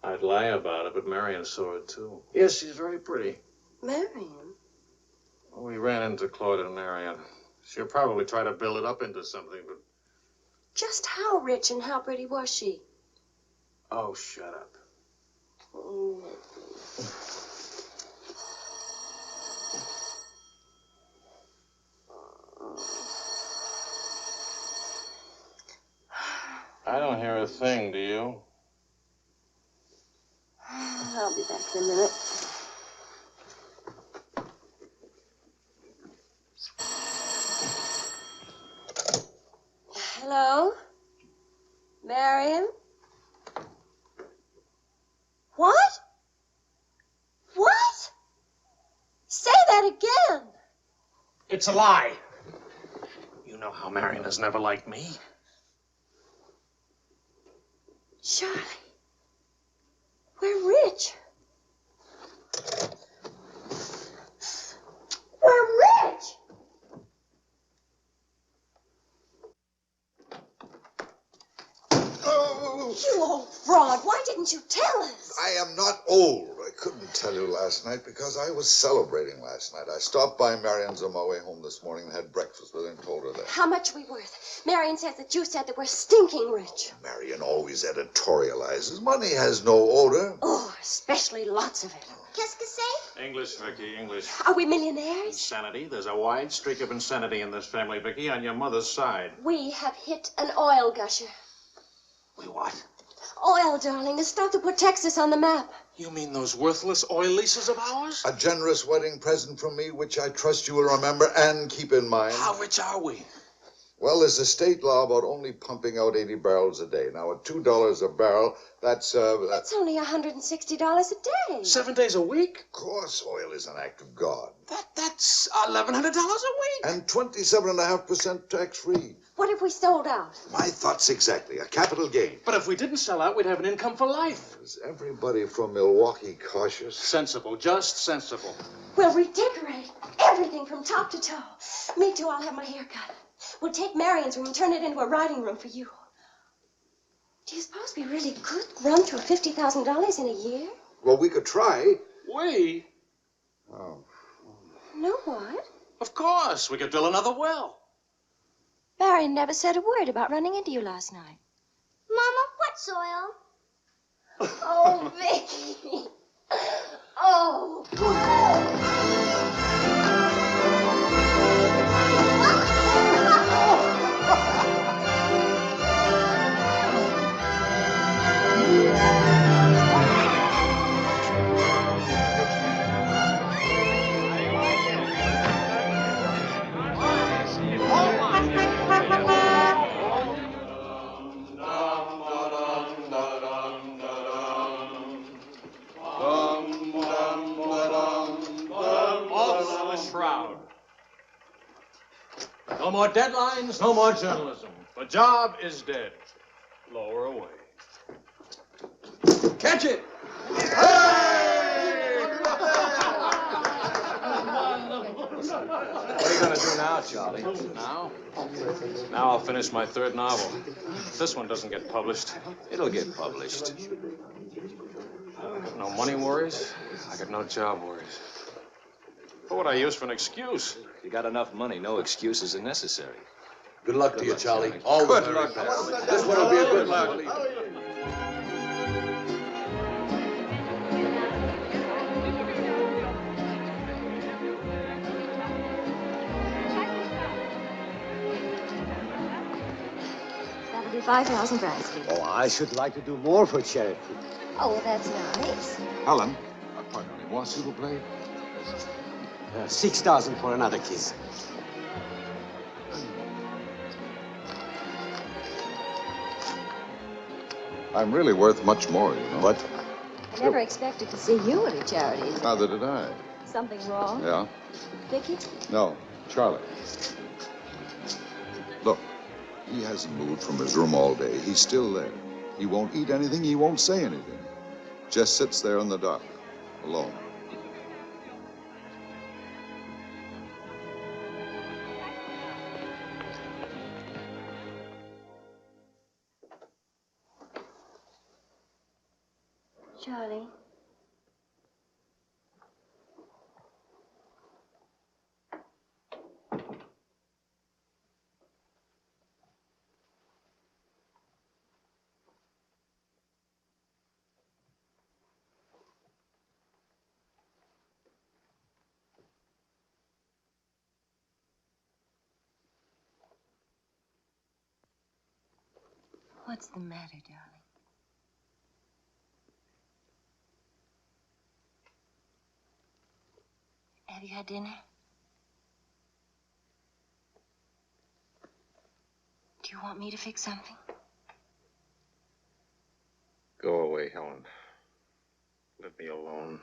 I'd lie about it, but Marion saw it, too. Yes, she's very pretty. Marion? We ran into Claude and Marion. She'll probably try to build it up into something, but... Just how rich and how pretty was she? Oh, shut up. I don't hear a thing, do you? I'll be back in a minute. Hello? Marion? What? What? Say that again. It's a lie. You know how Marion has never liked me. Charlie, we're rich. We're rich. You old fraud, why didn't you tell us? I am not old. I couldn't tell you last night because I was celebrating last night. I stopped by Marion's on my way home this morning and had breakfast with her and told her that. How much are we worth? Marion says that you said that we're stinking rich. Marion always editorializes. Money has no odor. Oh, especially lots of it. Qu'est-ce que c'est? English, Vicky, English. Are we millionaires? Insanity. There's a wide streak of insanity in this family, Vicky, on your mother's side. We have hit an oil gusher. We what? Oil, darling, the stuff that put Texas on the map. You mean those worthless oil leases of ours? A generous wedding present from me, which I trust you will remember and keep in mind. How rich are we? Well, there's a state law about only pumping out 80 barrels a day. Now, at $2 a barrel, that's only $160 a day. 7 days a week? Of course, oil is an act of God. That's $1,100 a week. And 27.5% tax-free. What if we sold out? My thoughts exactly. A capital gain. But if we didn't sell out, we'd have an income for life. Is everybody from Milwaukee cautious? Sensible, just sensible. We'll redecorate everything from top to toe. Me too, I'll have my hair cut. We'll take Marion's room and turn it into a writing room for you. Do you suppose we really could run through $50,000 in a year? Well, we could try. We? Oh. No, what? Of course. We could drill another well. Marion never said a word about running into you last night. Mama, what's oil? Oh, Vicky. Oh. No more deadlines, no more journalism. The job is dead. Lower away. Catch it! What are you going to do now, Charlie? Now? Now I'll finish my third novel. If this one doesn't get published. It'll get published. I got no money worries. I got no job worries. What would I use for an excuse? If you got enough money, no excuses are necessary. Good luck to you, Charlie. All the very best. This one will be a good luck. That'll be 5,000 Bradley. Oh, I should like to do more for charity. Oh, well, that's nice. Helen, pardon me, moi, s'il vous plaît. 6,000 for another kiss. I'm really worth much more, you know. What? I never expected to see you at a charity. Neither did I. Something wrong? Yeah? Vicky? No, Charlie. Look, He hasn't moved from his room all day. He's still there. He won't eat anything. He won't say anything. Just sits there in the dark, alone. Charlie. What's the matter, darling? Have you had dinner? Do you want me to fix something? Go away, Helen. Let me alone.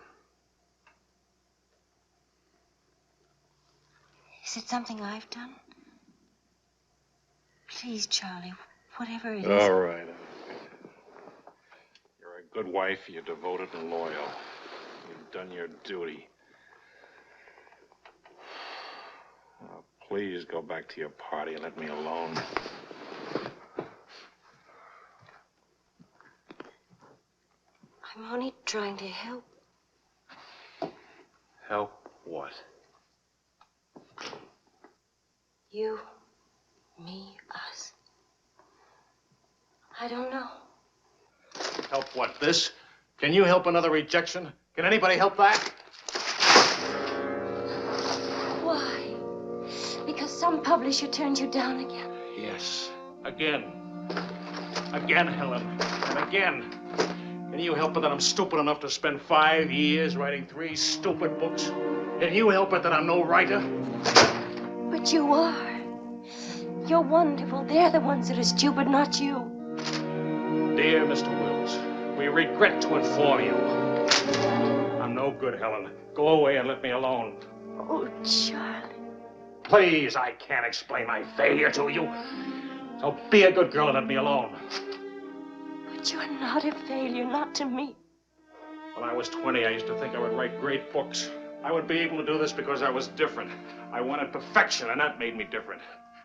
Is it something I've done? Please, Charlie, whatever it is. All right. You're a good wife. You're devoted and loyal. You've done your duty. Now, please go back to your party and let me alone. I'm only trying to help. Help what? You, me, us. I don't know. Help what, this? Can you help another rejection? Can anybody help that? Why? Because some publisher turned you down again? Yes. Again. Again, Helen. And again. Can you help it that I'm stupid enough to spend 5 years writing 3 stupid books? Can you help it that I'm no writer? But you are. You're wonderful. They're the ones that are stupid, not you. Dear Mr. Wills, we regret to inform you. I'm no good, Helen. Go away and let me alone. Oh, Charlie. Please, I can't explain my failure to you. So be a good girl and let me alone. But you're not a failure, not to me. When I was 20, I used to think I would write great books. I would be able to do this because I was different. I wanted perfection, and that made me different.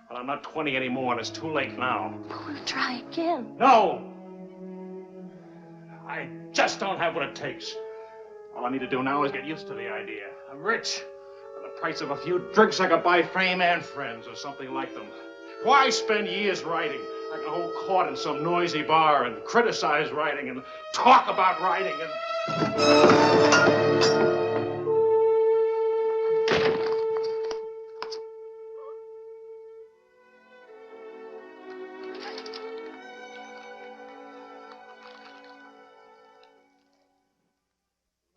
But I'm not 20 anymore, and it's too late now. We'll try again. No! I just don't have what it takes. All I need to do now is get used to the idea. I'm rich. For the price of a few drinks, I could buy fame and friends, or something like them. Why spend years writing? I can hold court in some noisy bar and criticize writing and talk about writing and...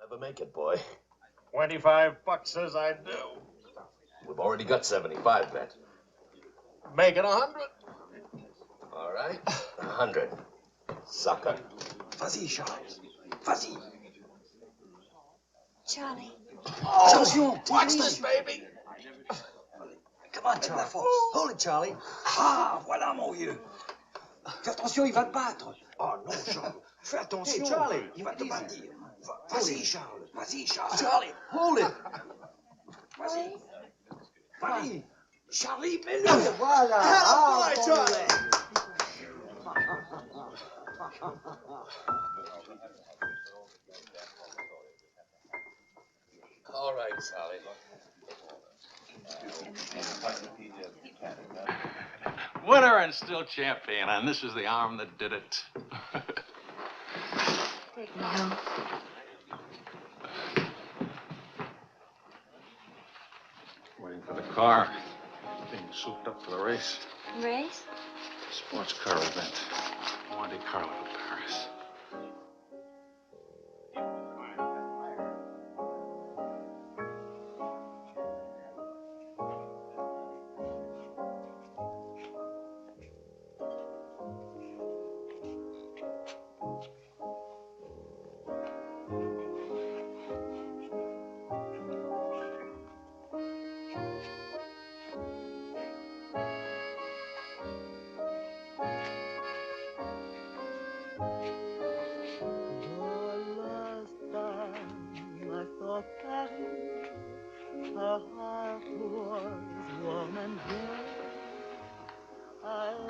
Never make it, boy. $25 says I do. We've already got 75 bet. Make it 100. All right, 100. Sucker. Vas-y, Charles. Vas-y. Charlie. Oh, attention. Watch this, baby. Come on, Charlie. Hold it, Charlie. Ah, voilà, mon vieux. Fais attention, il va te battre. Oh non, Charles. Fais attention. Hey, Charlie, il va te battre. Vas-y, Charles. Vas-y, Charles. Charlie, hold it. Vas-y. Vas-y. Charlie, mets-le. Voilà. Ah, boy, Charlie. All right, Sally. Winner and still champion, and this is the arm that did it. Take me home. Waiting for the car. Being souped up for the race. Race? Sports car event. Monte Carlo, Paris.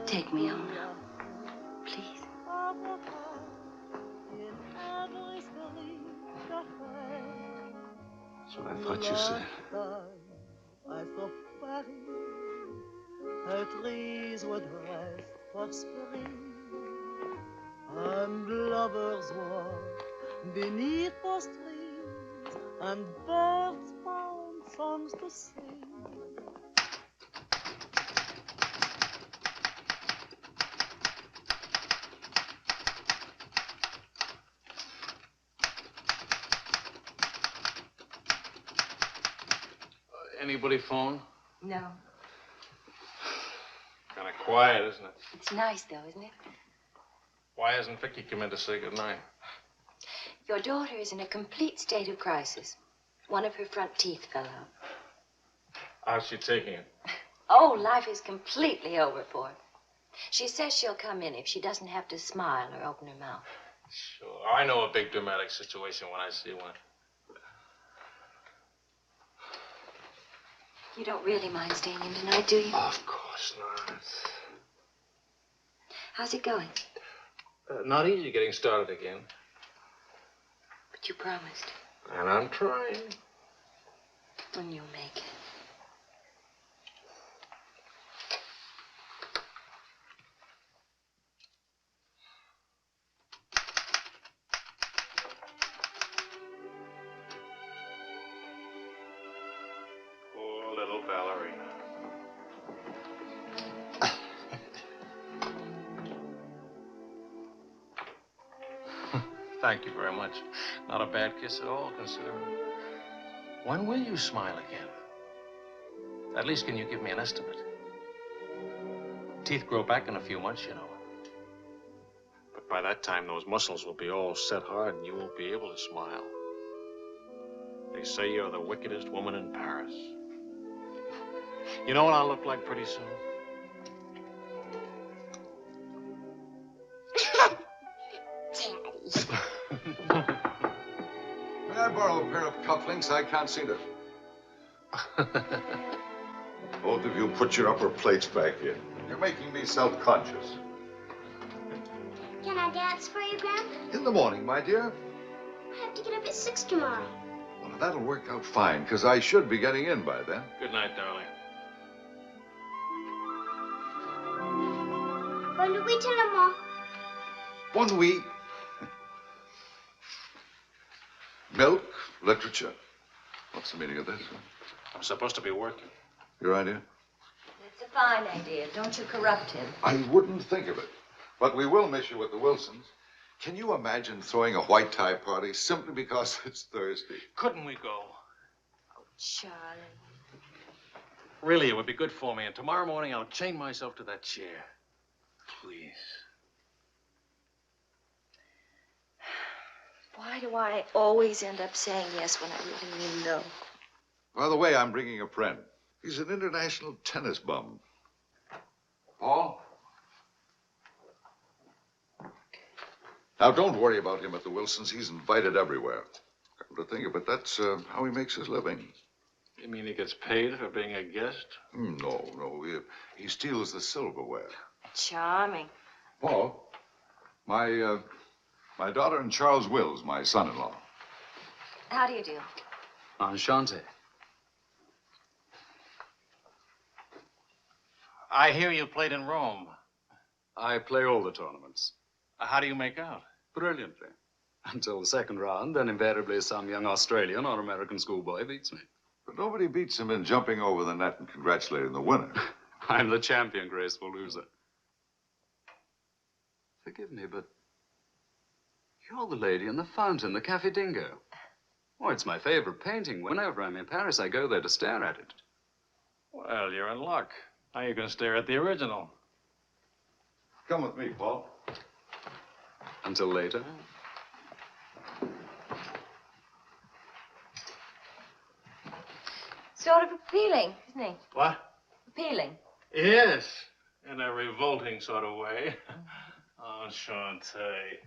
Take me home now. Please. That's what I thought you said. And lovers walk beneath those trees, and birds found songs to sing. Anybody phone? No. Kind of quiet, isn't it? It's nice, though, isn't it? Why hasn't Vicky come in to say goodnight? Your daughter is in a complete state of crisis. One of her front teeth fell out. How's she taking it? Oh, life is completely over for her. She says she'll come in if she doesn't have to smile or open her mouth. Sure. I know a big dramatic situation when I see one. You don't really mind staying in tonight, do you? Of course not. How's it going? Not easy getting started again. But you promised. And I'm trying. When you'll make it. Poor little ballerina. Thank you very much. Not a bad kiss at all, considering. When will you smile again? At least can you give me an estimate? Teeth grow back in a few months, you know. But by that time, those muscles will be all set hard and you won't be able to smile. They say you're the wickedest woman in Paris. You know what I'll look like pretty soon? May I borrow a pair of cufflinks? I can't see them. Both of you put your upper plates back in. You're making me self-conscious. Can I dance for you, Grandpa? In the morning, my dear. I have to get up at 6 tomorrow. Well, that'll work out fine, because I should be getting in by then. Good night, darling. Bonne nuit, maman. Bonne nuit. Milk, literature. What's the meaning of this? I'm supposed to be working. Your idea? It's a fine idea. Don't you corrupt him. I wouldn't think of it. But we will miss you with the Wilsons. Can you imagine throwing a white tie party simply because it's Thursday? Couldn't we go? Oh, Charlie. Really, it would be good for me. And tomorrow morning, I'll chain myself to that chair. Please. Why do I always end up saying yes when I really mean no? By the way, I'm bringing a friend. He's an international tennis bum. Paul? Now, don't worry about him at the Wilsons. He's invited everywhere. Come to think of it, that's how he makes his living. You mean he gets paid for being a guest? No. He steals the silverware. Charming. Paul, my daughter and Charles Wills, my son-in-law. How do you do? Enchanté. I hear you played in Rome. I play all the tournaments. How do you make out? Brilliantly. Until the second round, then invariably some young Australian or American schoolboy beats me. But nobody beats him in jumping over the net and congratulating the winner. I'm the champion, graceful loser. Forgive me, but you're the lady in the fountain, the Café Dingo. Oh, it's my favorite painting. Whenever I'm in Paris, I go there to stare at it. Well, you're in luck. Now you can stare at the original. Come with me, Paul. Until later. Sort of appealing, isn't he? What? Appealing. Yes, in a revolting sort of way. Enchanté.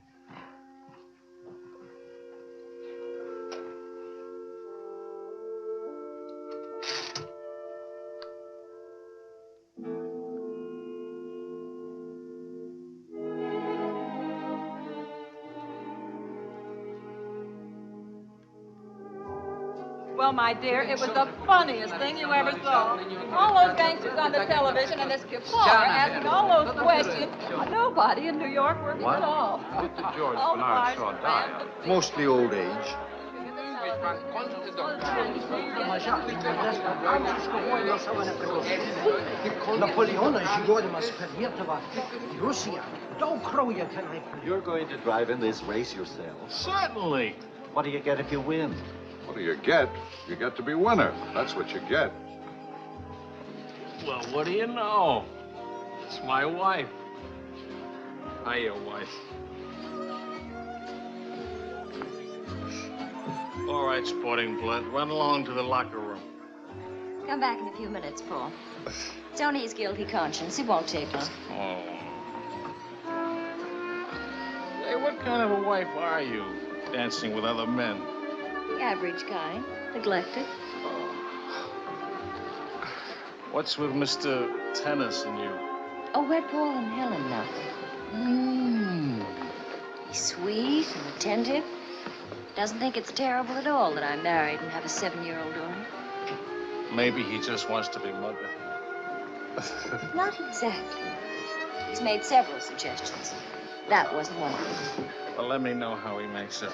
Oh, my dear, it was the funniest thing you ever saw. All those gangsters on the television and this Kafar asking all those questions. Nobody in New York working at all. What did George All the Bernard bars Shaw were die rammed of? Mostly old age. You're going to drive in this race yourself? Certainly. What do you get if you win? What do you get? You get to be winner. That's what you get. Well, what do you know? It's my wife. Hiya, wife. All right, sporting blood, run along to the locker room. Come back in a few minutes, Paul. It's only his guilty conscience. It won't take long. Oh. Hey, what kind of a wife are you, dancing with other men? The average kind. Neglected. What's with Mr. Tennis and you? Oh, we're Paul and Helen now. He's sweet and attentive. Doesn't think it's terrible at all that I'm married and have a 7-year-old daughter. Maybe he just wants to be mother. Not exactly. He's made several suggestions. That wasn't one of them. Well, let me know how he makes it.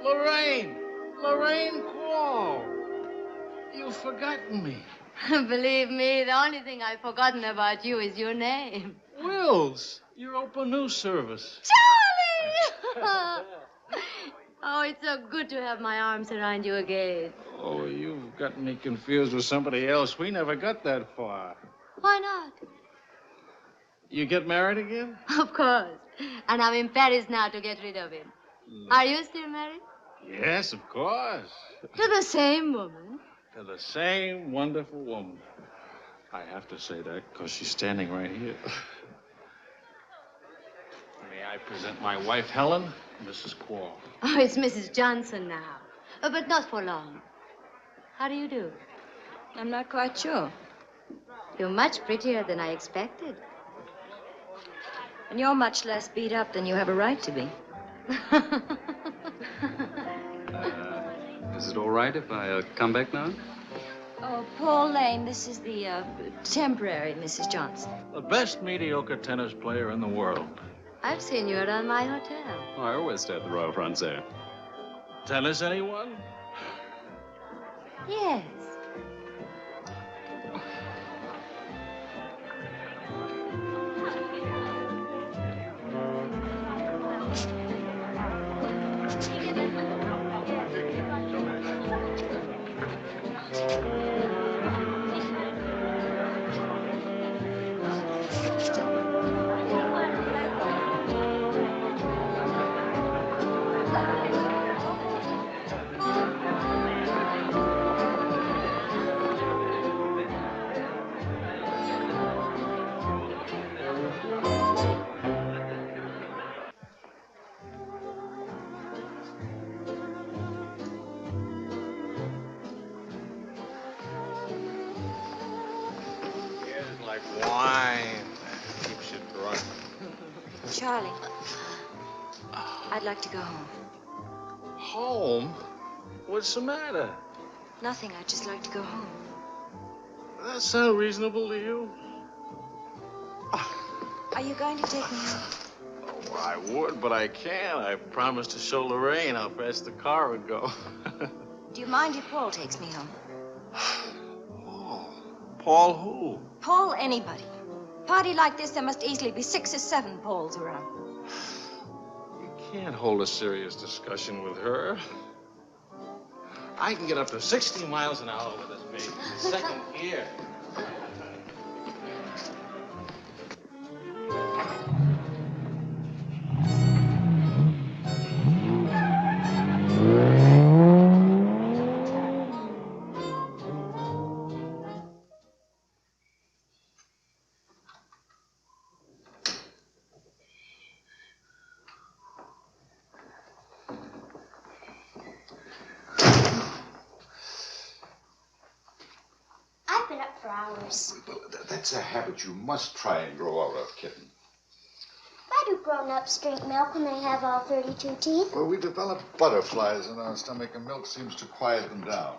Lorraine! Lorraine Quall! You've forgotten me. Believe me, the only thing I've forgotten about you is your name. Wills, your open news service. Charlie! Oh, it's so good to have my arms around you again. Oh, you've got me confused with somebody else. We never got that far. Why not? You get married again? Of course. And I'm in Paris now to get rid of him. Are you still married? Yes, of course. To the same woman? To the same wonderful woman. I have to say that because she's standing right here. May I present my wife, Helen, Mrs. Quall. Oh, it's Mrs. Johnson now. But not for long. How do you do? I'm not quite sure. You're much prettier than I expected. And you're much less beat up than you have a right to be. Is it all right if I come back now? Oh, Paul Lane, this is the temporary Mrs. Johnson. The best mediocre tennis player in the world. I've seen you around my hotel. Oh, I always stay at the Royal Francais. Tennis, anyone? Yes. Like wine. Keeps you drunk. Charlie, I'd like to go home. Home? What's the matter? Nothing. I'd just like to go home. That sound reasonable to you? Are you going to take me home? Oh, I would, but I can't. I promised to show Lorraine how fast the car would go. Do you mind if Paul takes me home? Paul who? Paul anybody. Party like this, there must easily be 6 or 7 Pauls around. You can't hold a serious discussion with her. I can get up to 60 miles an hour with this baby. Second gear. I've been up for hours. Well, that's a habit you must try and grow out of, kitten. Why do grown-ups drink milk when they have all 32 teeth? Well, we develop butterflies in our stomach, and milk seems to quiet them down.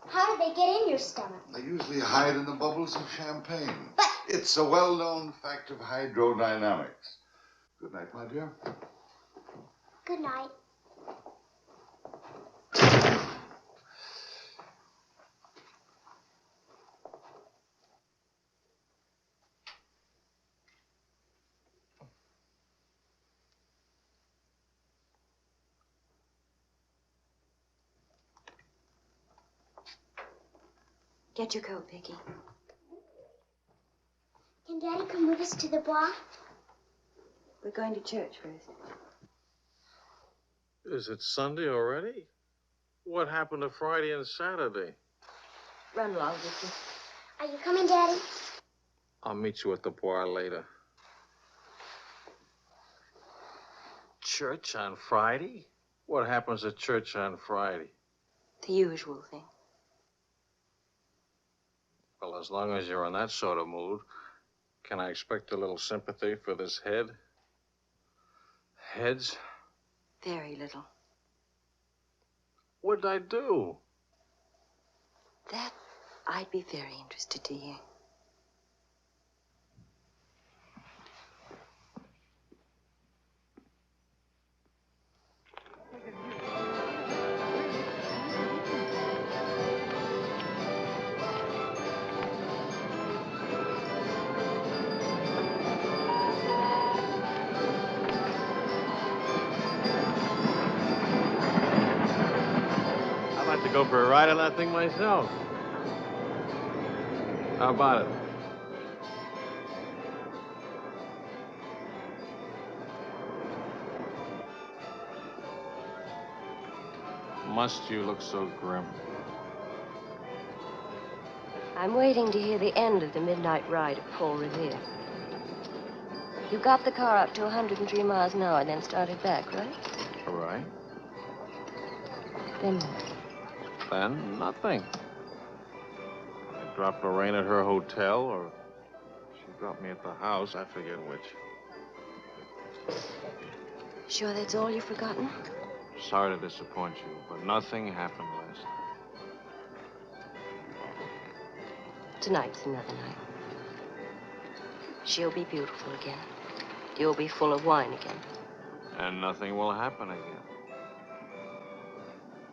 How do they get in your stomach? They usually hide in the bubbles of champagne. But it's a well-known fact of hydrodynamics. Good night, my dear. Good night. Get your coat, Vicky. Can Daddy come with us to the Bois? We're going to church first. Is it Sunday already? What happened to Friday and Saturday? Run along, Vicky. Are you coming, Daddy? I'll meet you at the bar later. Church on Friday? What happens at church on Friday? The usual thing. Well, as long as you're in that sort of mood, can I expect a little sympathy for this head? Heads? Very little. What'd I do? That I'd be very interested to hear. I'd like to go for a ride on that thing myself. How about it? Must you look so grim? I'm waiting to hear the end of the midnight ride of Paul Revere. You got the car up to 103 miles an hour and then started back, right? All right. Then what? Then nothing. I dropped Lorraine at her hotel, or she dropped me at the house. I forget which. Sure that's all you've forgotten? Sorry to disappoint you, but nothing happened last night. Tonight's another night. She'll be beautiful again. You'll be full of wine again. And nothing will happen again.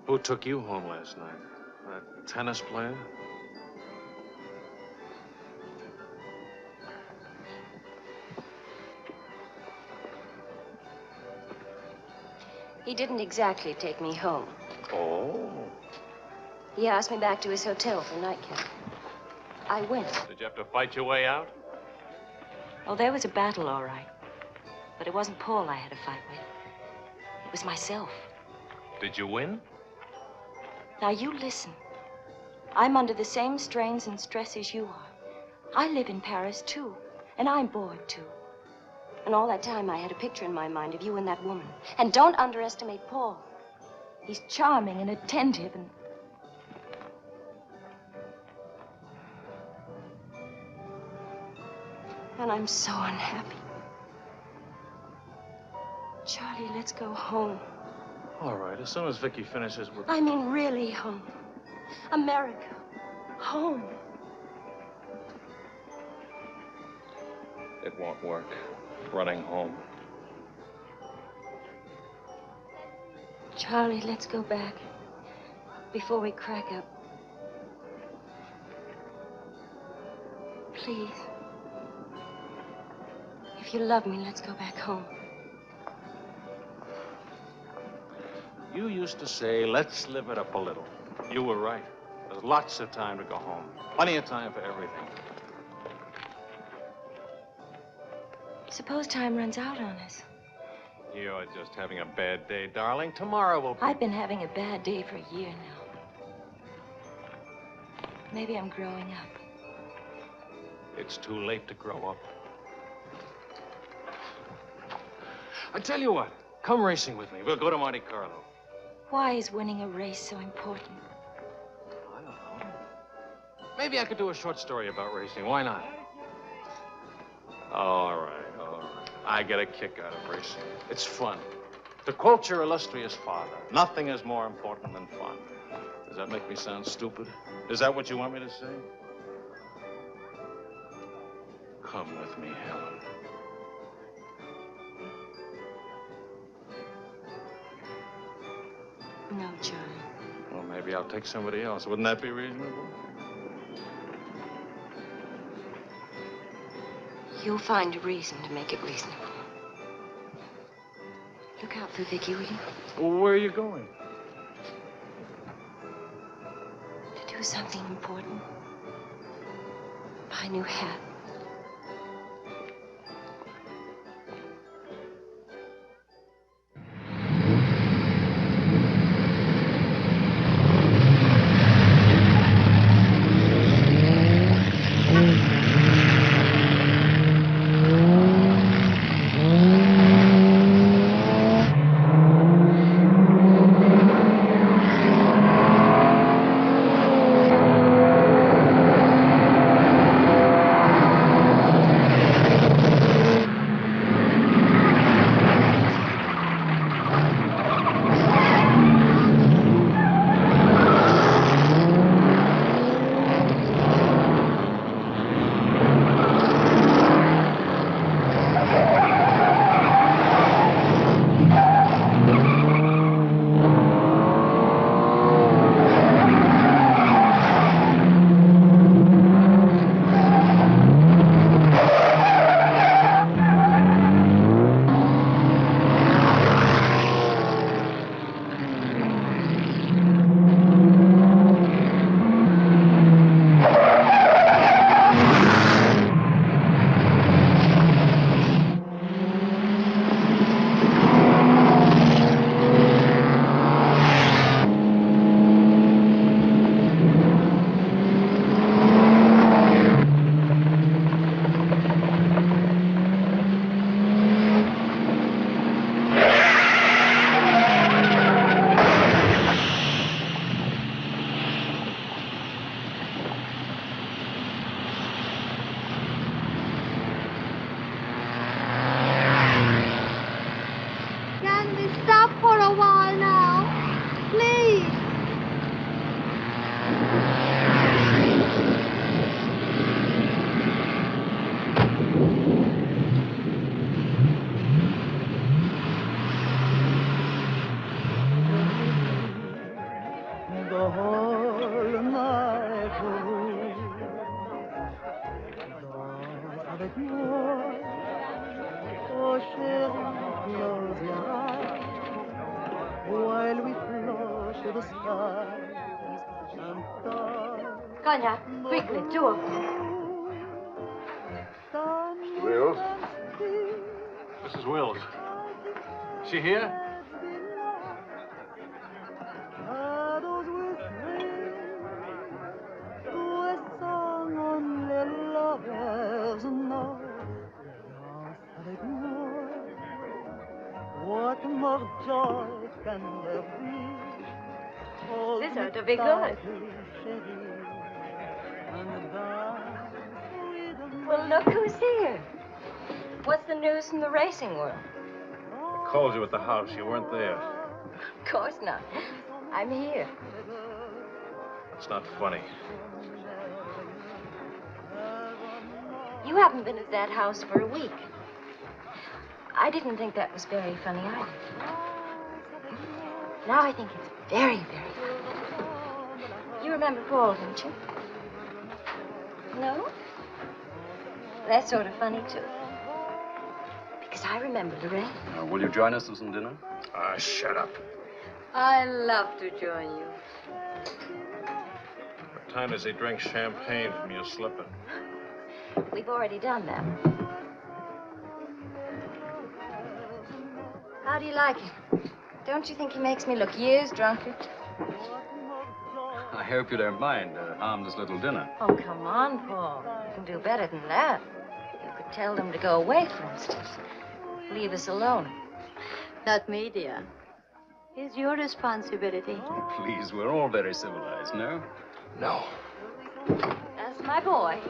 Who took you home last night? That tennis player? He didn't exactly take me home. Oh. He asked me back to his hotel for a nightcap. I went. Did you have to fight your way out? Oh, there was a battle, all right. But it wasn't Paul I had to fight with. It was myself. Did you win? Now, you listen. I'm under the same strains and stress as you are. I live in Paris, too. And I'm bored, too. And all that time, I had a picture in my mind of you and that woman. And don't underestimate Paul. He's charming and attentive and... And I'm so unhappy. Charlie, let's go home. All right, as soon as Vicky finishes with... I mean, really home. America. Home. It won't work. Running home. Charlie, let's go back. Before we crack up. Please. If you love me, let's go back home. You used to say, let's live it up a little. You were right. There's lots of time to go home. Plenty of time for everything. Suppose time runs out on us. You're just having a bad day, darling. Tomorrow will be... I've been having a bad day for a year now. Maybe I'm growing up. It's too late to grow up. I tell you what, come racing with me. We'll go to Monte Carlo. Why is winning a race so important? I don't know. Maybe I could do a short story about racing. Why not? All right, all right. I get a kick out of racing. It's fun. To quote your illustrious father, nothing is more important than fun. Does that make me sound stupid? Is that what you want me to say? Come with me, Helen. No, Charlie. Well, maybe I'll take somebody else. Wouldn't that be reasonable? You'll find a reason to make it reasonable. Look out for Vicky, will you? Well, where are you going? To do something important. Buy a new hat. Cognac, quickly, 2 of them. Mr. Wills? Mrs. Wills. Is she here? What more joy can there be? This ought to be good. Well, look who's here. What's the news from the racing world? I called you at the house. You weren't there. Of course not. I'm here. It's not funny. You haven't been at that house for a week. I didn't think that was very funny either. Now I think it's very, very funny. You remember Paul, don't you? No? That's sort of funny, too. Because I remember Lorraine. Will you join us for some dinner? Ah, shut up. I love to join you. What time does he drink champagne from your slipper? We've already done that. How do you like him? Don't you think he makes me look years drunker? I hope you don't mind a harmless little dinner. Oh, come on, Paul. You can do better than that. You could tell them to go away, for instance. Leave us alone. Not me, dear. It's your responsibility. Oh, please, we're all very civilized, no? No. That's my boy.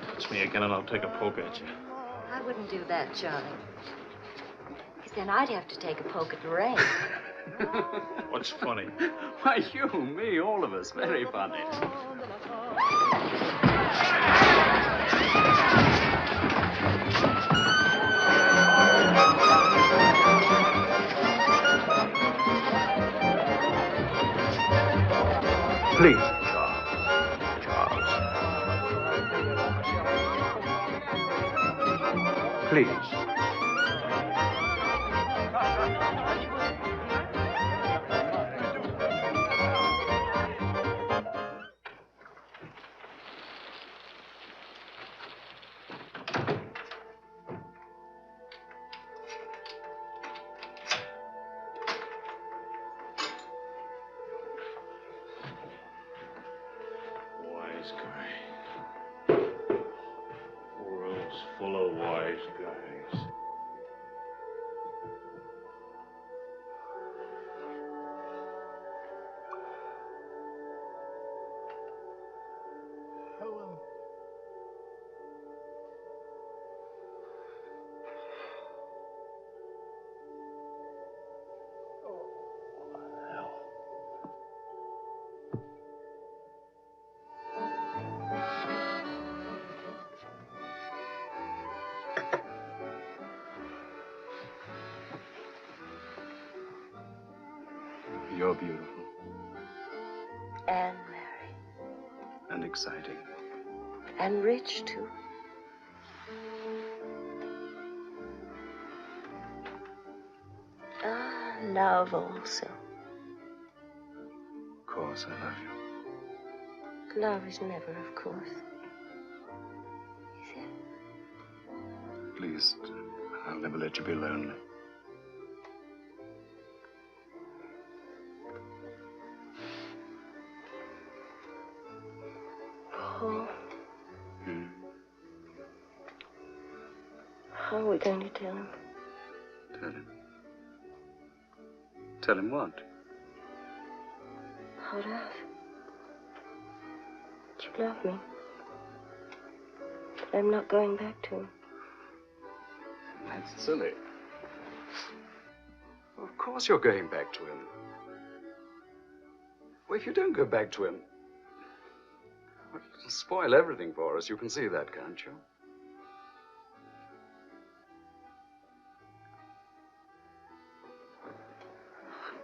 That's me again and I'll take a poke at you. I wouldn't do that, Charlie. Because then I'd have to take a poke at Lorraine. What's funny? Why, you, me, all of us. Very funny. Please. Please. Wise guy. World's full of wise guys. You're beautiful. And married. And exciting. And rich, too. Ah, love also. Of course, I love you. Love is never, of course. Is it? At least, I'll never let you be lonely. Paul. How are we going to tell him? Tell him. Tell him what? What of? That you love me. That I'm not going back to him. That's silly. Of course you're going back to him. Well, if you don't go back to him, well, it'll spoil everything for us. You can see that, can't you?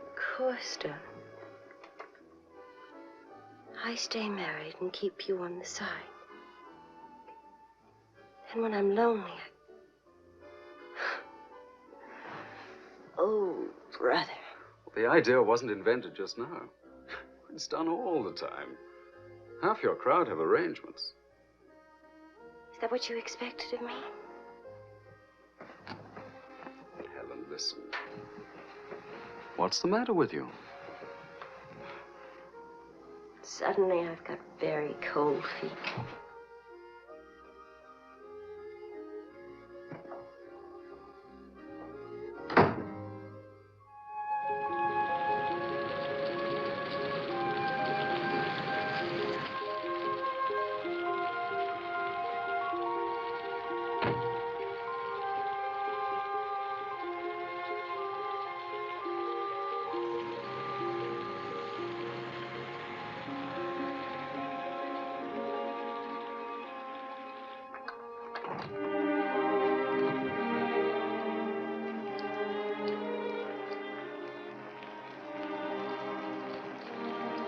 Of course, darling. I stay married and keep you on the side. And when I'm lonely, Oh, brother. Well, the idea wasn't invented just now. It's done all the time. Half your crowd have arrangements. Is that what you expected of me? Helen, listen. What's the matter with you? Suddenly, I've got very cold feet.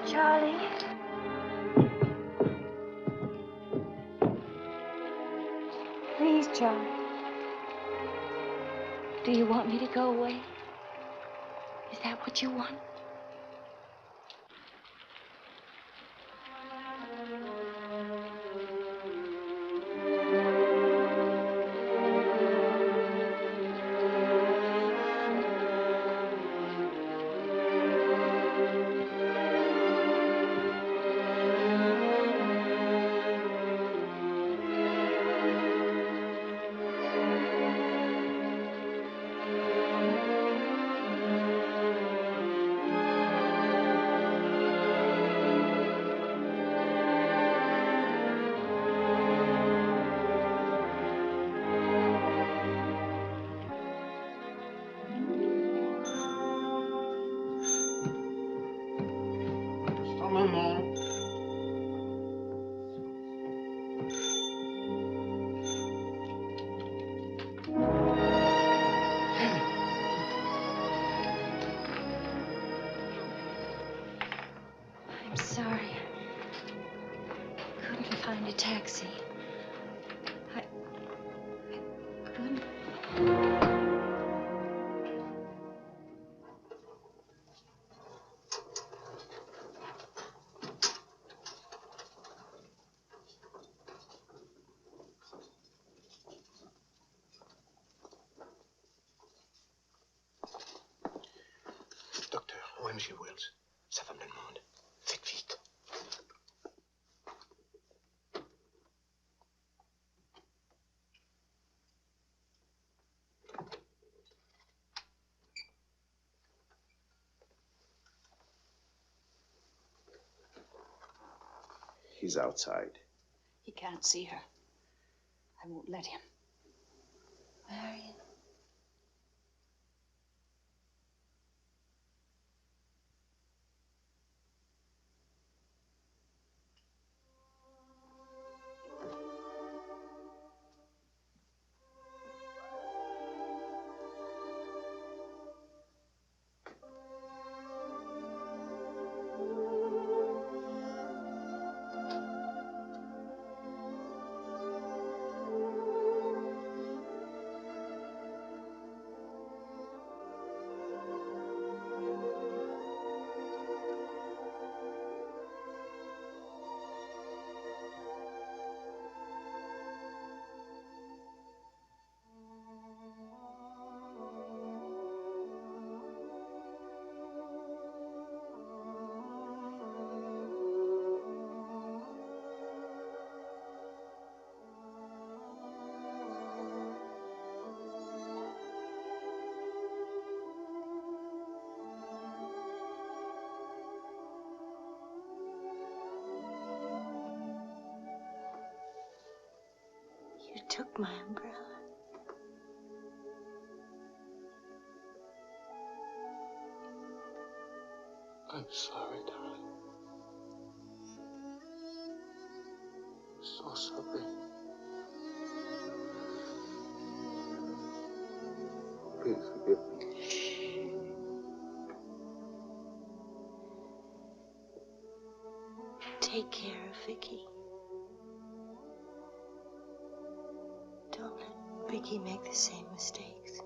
Charlie. Please, Charlie. Do you want me to go away? Is that what you want? taxi. I couldn't. Docteur, où est M. Wells? Sa femme le demande. Faites vite. He's outside. He can't see her. I won't let him. Marion. You took my umbrella. I'm sorry, darling. So sorry. Please forgive me. Take care of Vicky. Don't let Vicky make the same mistakes.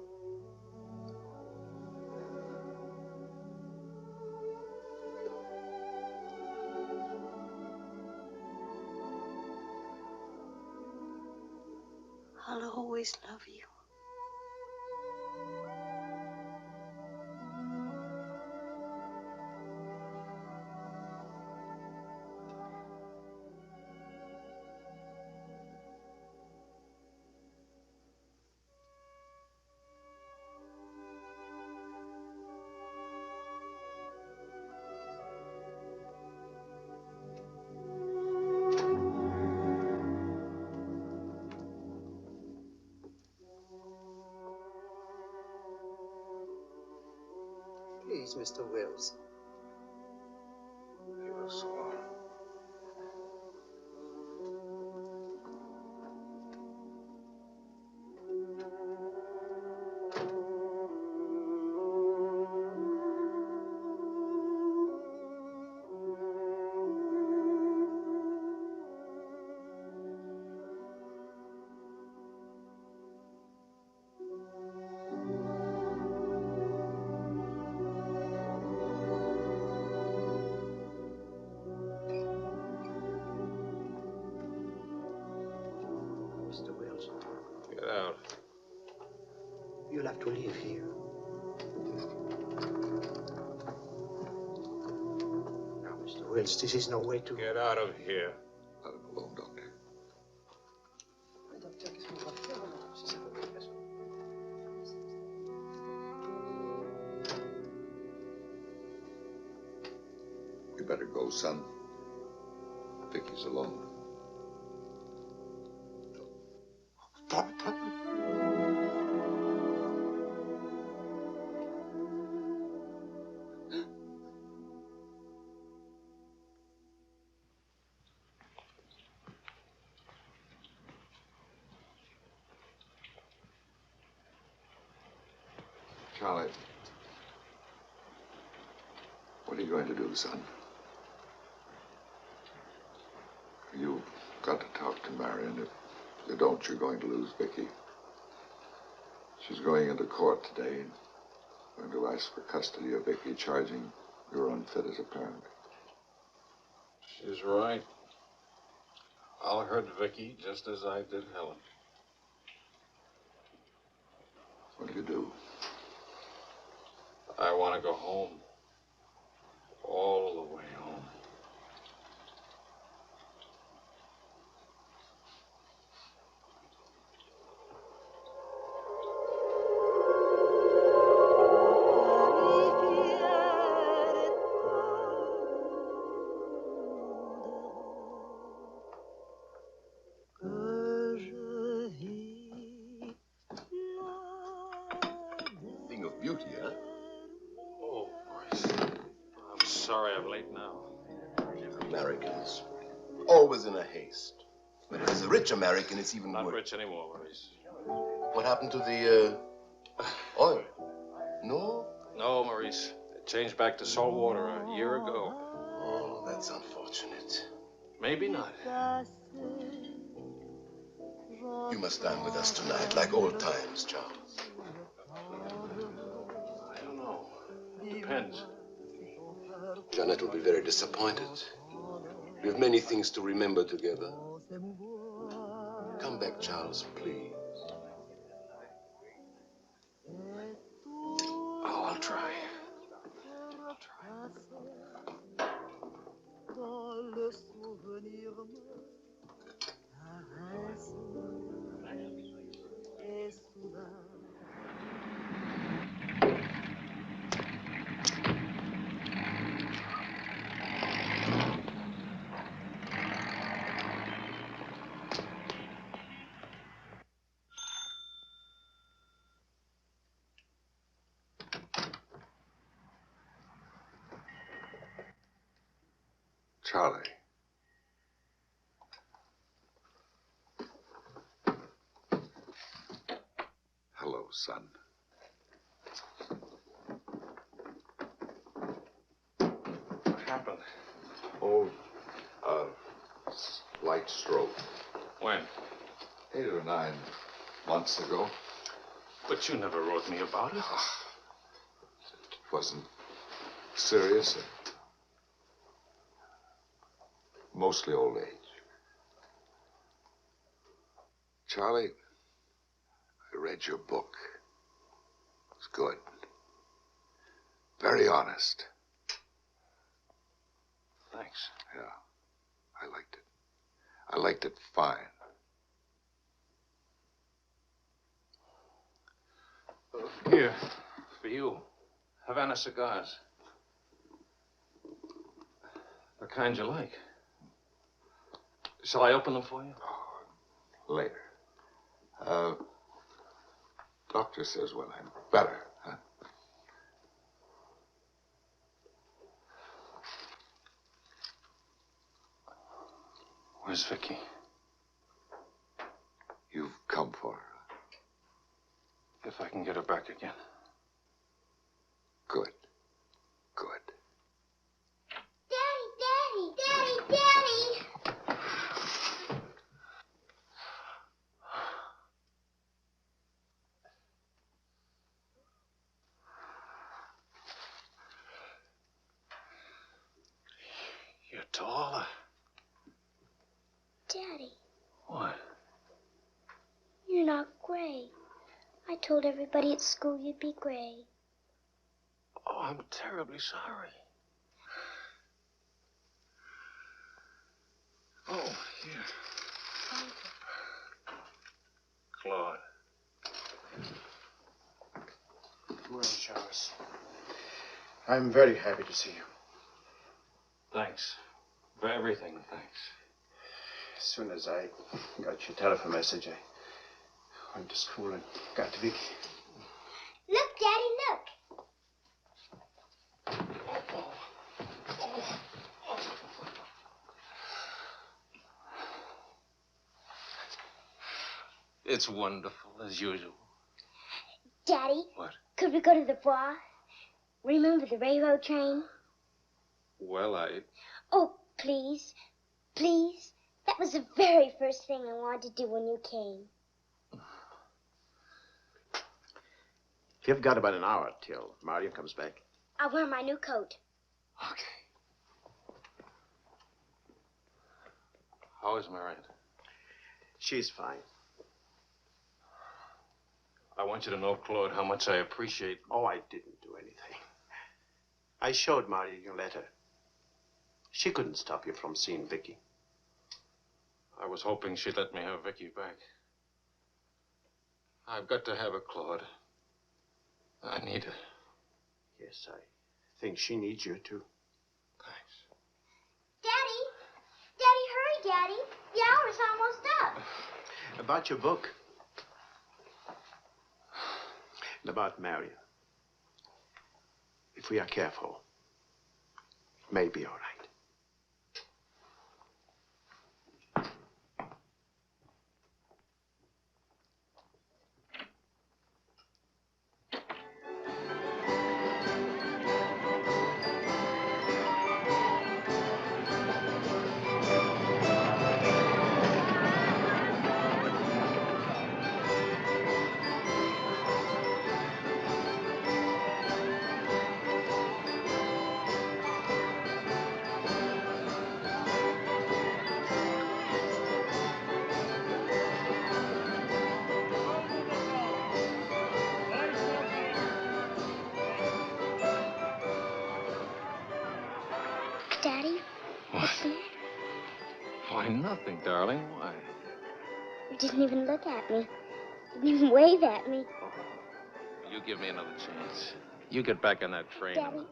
I'll always love you. Please, Mr. Wells. You were sworn. Mr. Wells, Get out. you'll have to leave here. Now, Mr. Wells, this is no way to... Get out of here. Not alone, Doctor. Docteur, qu'est-ce qu'on va faire alors si ça continue? We better go, son. Vicky's alone. Charlie, what are you going to do, son? You've got to talk to Marion. If you don't, you're going to lose Vicky. She's going into court today and going to ask for custody of Vicky, charging you're unfit as a parent. She's right. I'll hurt Vicky just as I did Helen. What do you do? I want to go home. All the way home. Thing of beauty, huh? Oh, Maurice. I'm sorry I'm late now. Americans. Always in a haste. But if it's a rich American, it's even Not worse. rich anymore, Maurice. What happened to the, oil? No? No, Maurice. It changed back to salt water a year ago. Oh, that's unfortunate. Maybe not. You must dine with us tonight, like old times, Charles. I don't know. Depends. Janet will be very disappointed. We have many things to remember together. Come back, Charles, please. Oh, I'll try. Charlie. Hello, son. What happened? Oh, light stroke. When? 8 or 9 months ago. But you never wrote me about it. It wasn't serious. Mostly old age. Charlie, I read your book. It's good. Very honest. Thanks. Yeah, I liked it. I liked it fine. Here, for you. Havana cigars. The kind you like. Shall I open them for you? Later. Doctor says when I'm better, huh? Where's Vicky? You've come for her. If I can get her back again. Good. Good. Daddy, Daddy, Daddy, Daddy! You're taller. Daddy, What? you're not gray. I told everybody at school you'd be gray. Oh, I'm terribly sorry. Oh, here. Claude. Well, Charles, I'm very happy to see you. Thanks. For everything, thanks. As soon as I got your telephone message, I went to school and got to Vicky. Look, Daddy, look. It's wonderful, as usual. Daddy? What? Could we go to the bar? Remember the railroad train? Well, Oh, please. Please. That was the very first thing I wanted to do when you came. You've got about an hour till Marion comes back. I'll wear my new coat. How is Marion? She's fine. I want you to know, Claude, how much I appreciate... Oh, I didn't do anything. I showed Marion your letter. She couldn't stop you from seeing Vicky. I was hoping she'd let me have Vicky back. I've got to have her, Claude. I need her. Yes, I think she needs you, too. Daddy! Daddy, hurry, Daddy. The hour's almost up. About your book. And about Marion. If we are careful, it may be all right. Daddy, what's the matter? Why, nothing, darling. Why? You didn't even look at me. You didn't even wave at me. You give me another chance. You get back on that train. Daddy,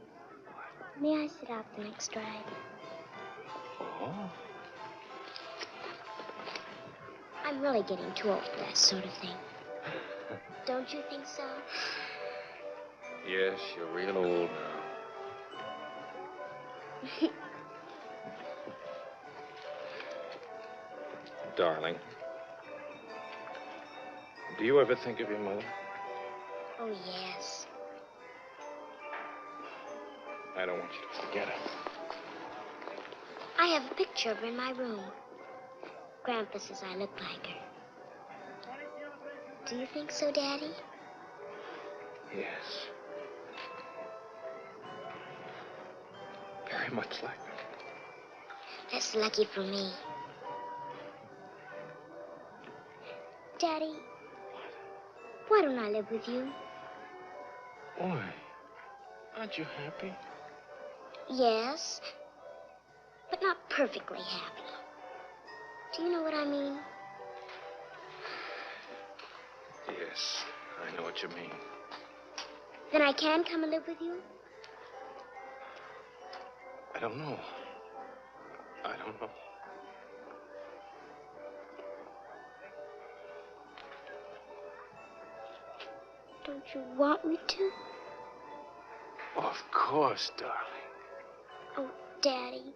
may I sit out the next ride? Oh? I'm really getting too old for that sort of thing. Don't you think so? Yes, you're real old now. Darling, do you ever think of your mother? Oh, yes. I don't want you to forget her. I have a picture of her in my room. Grandpa says I look like her. Do you think so, Daddy? Yes. Very much like her. That's lucky for me. Daddy, why don't I live with you? Why? Aren't you happy? Yes, but not perfectly happy. Do you know what I mean? Yes, I know what you mean. Then I can come and live with you? I don't know. I don't know. Don't you want me to? Of course, darling. Oh, Daddy,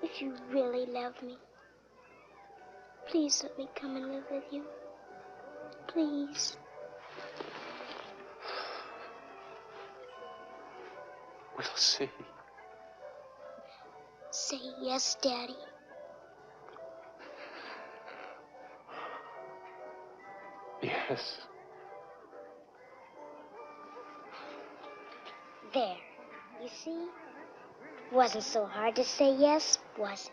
if you really love me, please let me come and live with you. Please. We'll see. Say yes, Daddy. Yes. There. You see? Wasn't so hard to say yes, was it?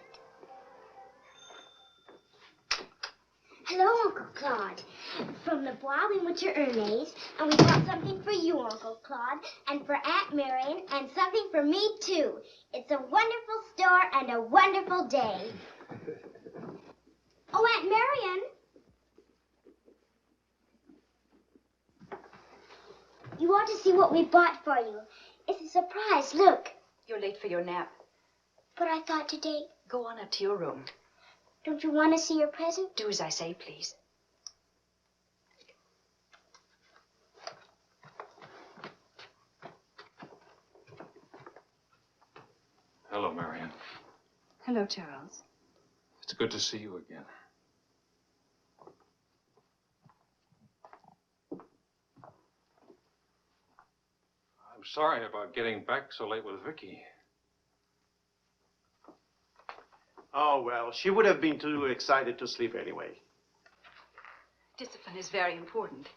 Hello, Uncle Claude. From the Bois, we went to Ernest's, and we bought something for you, Uncle Claude, and for Aunt Marion, and something for me, too. It's a wonderful store and a wonderful day. Oh, Aunt Marion. You ought to see what we bought for you. It's a surprise, look. You're late for your nap. But I thought today... Go on up to your room. Don't you want to see your present? Do as I say, please. Hello, Marion. Hello, Charles. It's good to see you again. I'm sorry about getting back so late with Vicky. Oh, Oh, well, she would have been too excited to sleep anyway. Discipline is very important.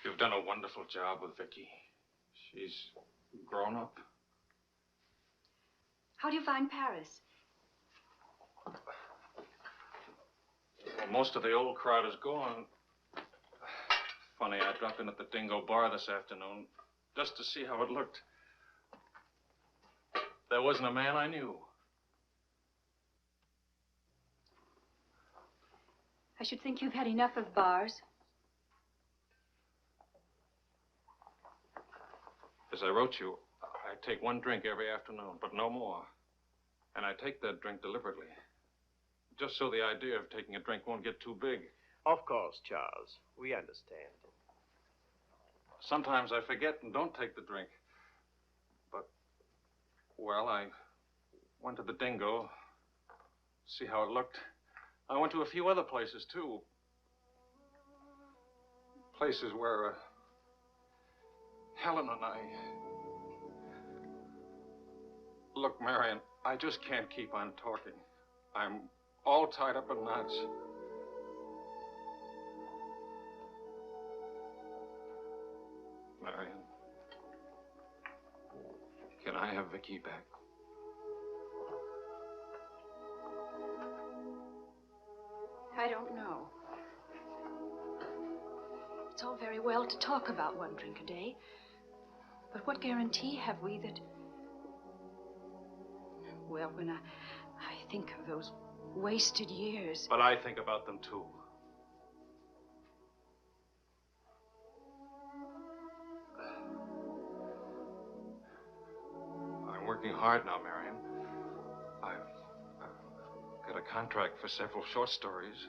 You've done a wonderful job with Vicky. She's grown up. How do you find Paris? Well, most of the old crowd is gone. Funny, I dropped in at the Dingo Bar this afternoon just to see how it looked. There wasn't a man I knew. I should think you've had enough of bars. As I wrote you, I take one drink every afternoon, but no more. And I take that drink deliberately, just so the idea of taking a drink won't get too big. Of course, Charles. We understand. Sometimes I forget and don't take the drink. But, well, I went to the Dingo, see how it looked. I went to a few other places, too. Places where Helen and I... Look, Marion, I just can't keep on talking. I'm all tied up in knots. Marion, can I have Vicky back? I don't know. It's all very well to talk about one drink a day, but what guarantee have we that... Well, when I think of those wasted years... But I think about them, too. I'm working hard now, Marion. I've got a contract for several short stories,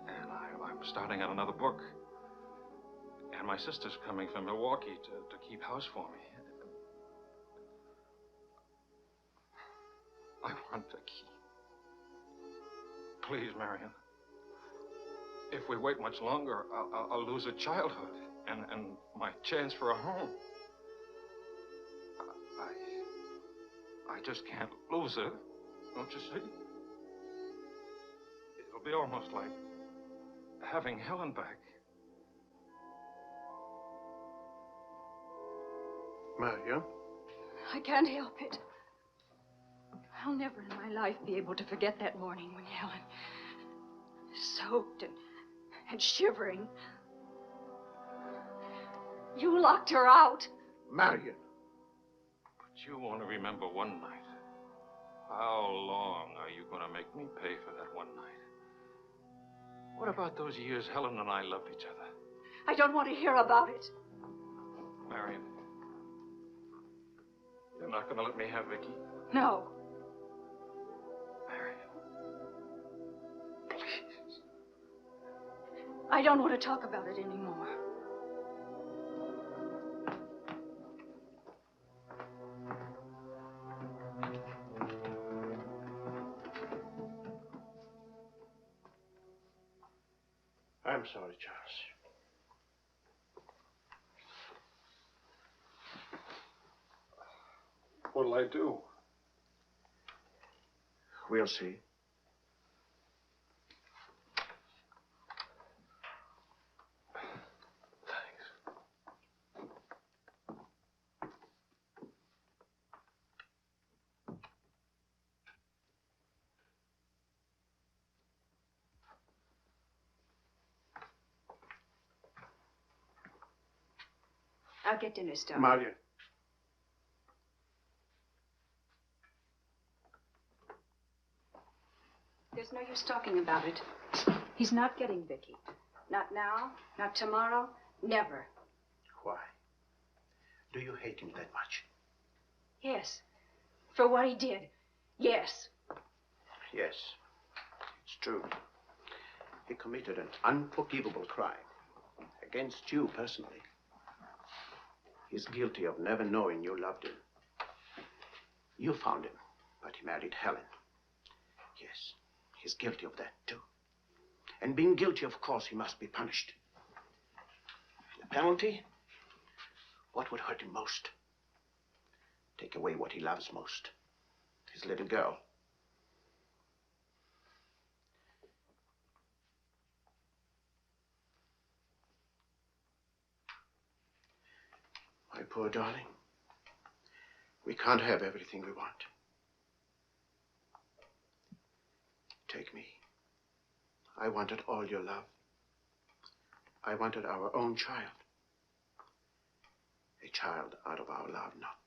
and I'm starting on another book. And my sister's coming from Milwaukee to keep house for me. I want Vicky. Please, Marion. If we wait much longer, I'll lose a childhood and my chance for a home. I just can't lose her, don't you see? It'll be almost like having Helen back. Marion? I can't help it. I'll never in my life be able to forget that morning when Helen, soaked and shivering, you locked her out. Marion. But you only remember one night. How long are you going to make me pay for that one night? What about those years Helen and I loved each other? I don't want to hear about it. Marion, you're not going to let me have Vicky? No. I don't want to talk about it anymore. I'm sorry, Charles. What'll I do? We'll see. I'll get dinner started. Marion. There's no use talking about it. He's not getting Vicky. Not now, not tomorrow, never. Why? Do you hate him that much? Yes. For what he did. Yes. Yes. It's true. He committed an unforgivable crime. Against you personally. He's guilty of never knowing you loved him. You found him, but he married Helen. Yes, he's guilty of that, too. And being guilty, of course, he must be punished. The penalty? What would hurt him most? Take away what he loves most. His little girl. poor darling. We can't have everything we want. Take me. I wanted all your love. I wanted our own child. A child out of our love, not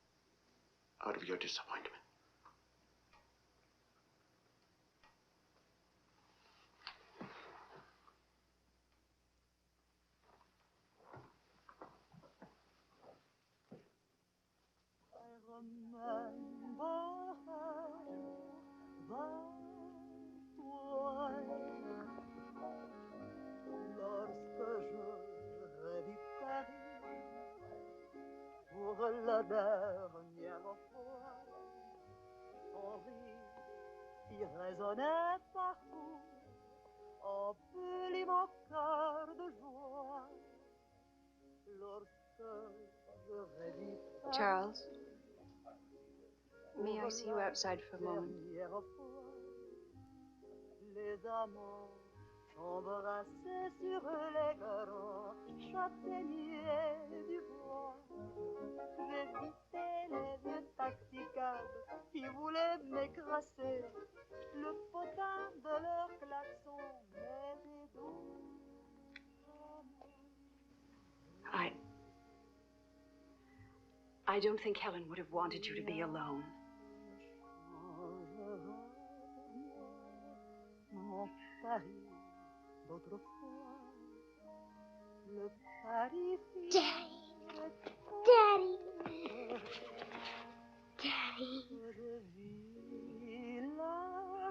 out of your disappointment. Pour la dernière fois, son rire qui résonnait partout emplit mon cœur de joie. Lorsque je rêvis Charles, may I see you outside for a moment? Les amants s'embrassaient sur les grands châtaigniers du bois. J'évitais les vieux taxicabs qui voulaient m'écraser. Le potin de leur klaxon m'était doux. I don't think Helen would have wanted you to be alone. Mon Paris d'autrefois, le Paris. Daddy! Daddy! Daddy! Je vis la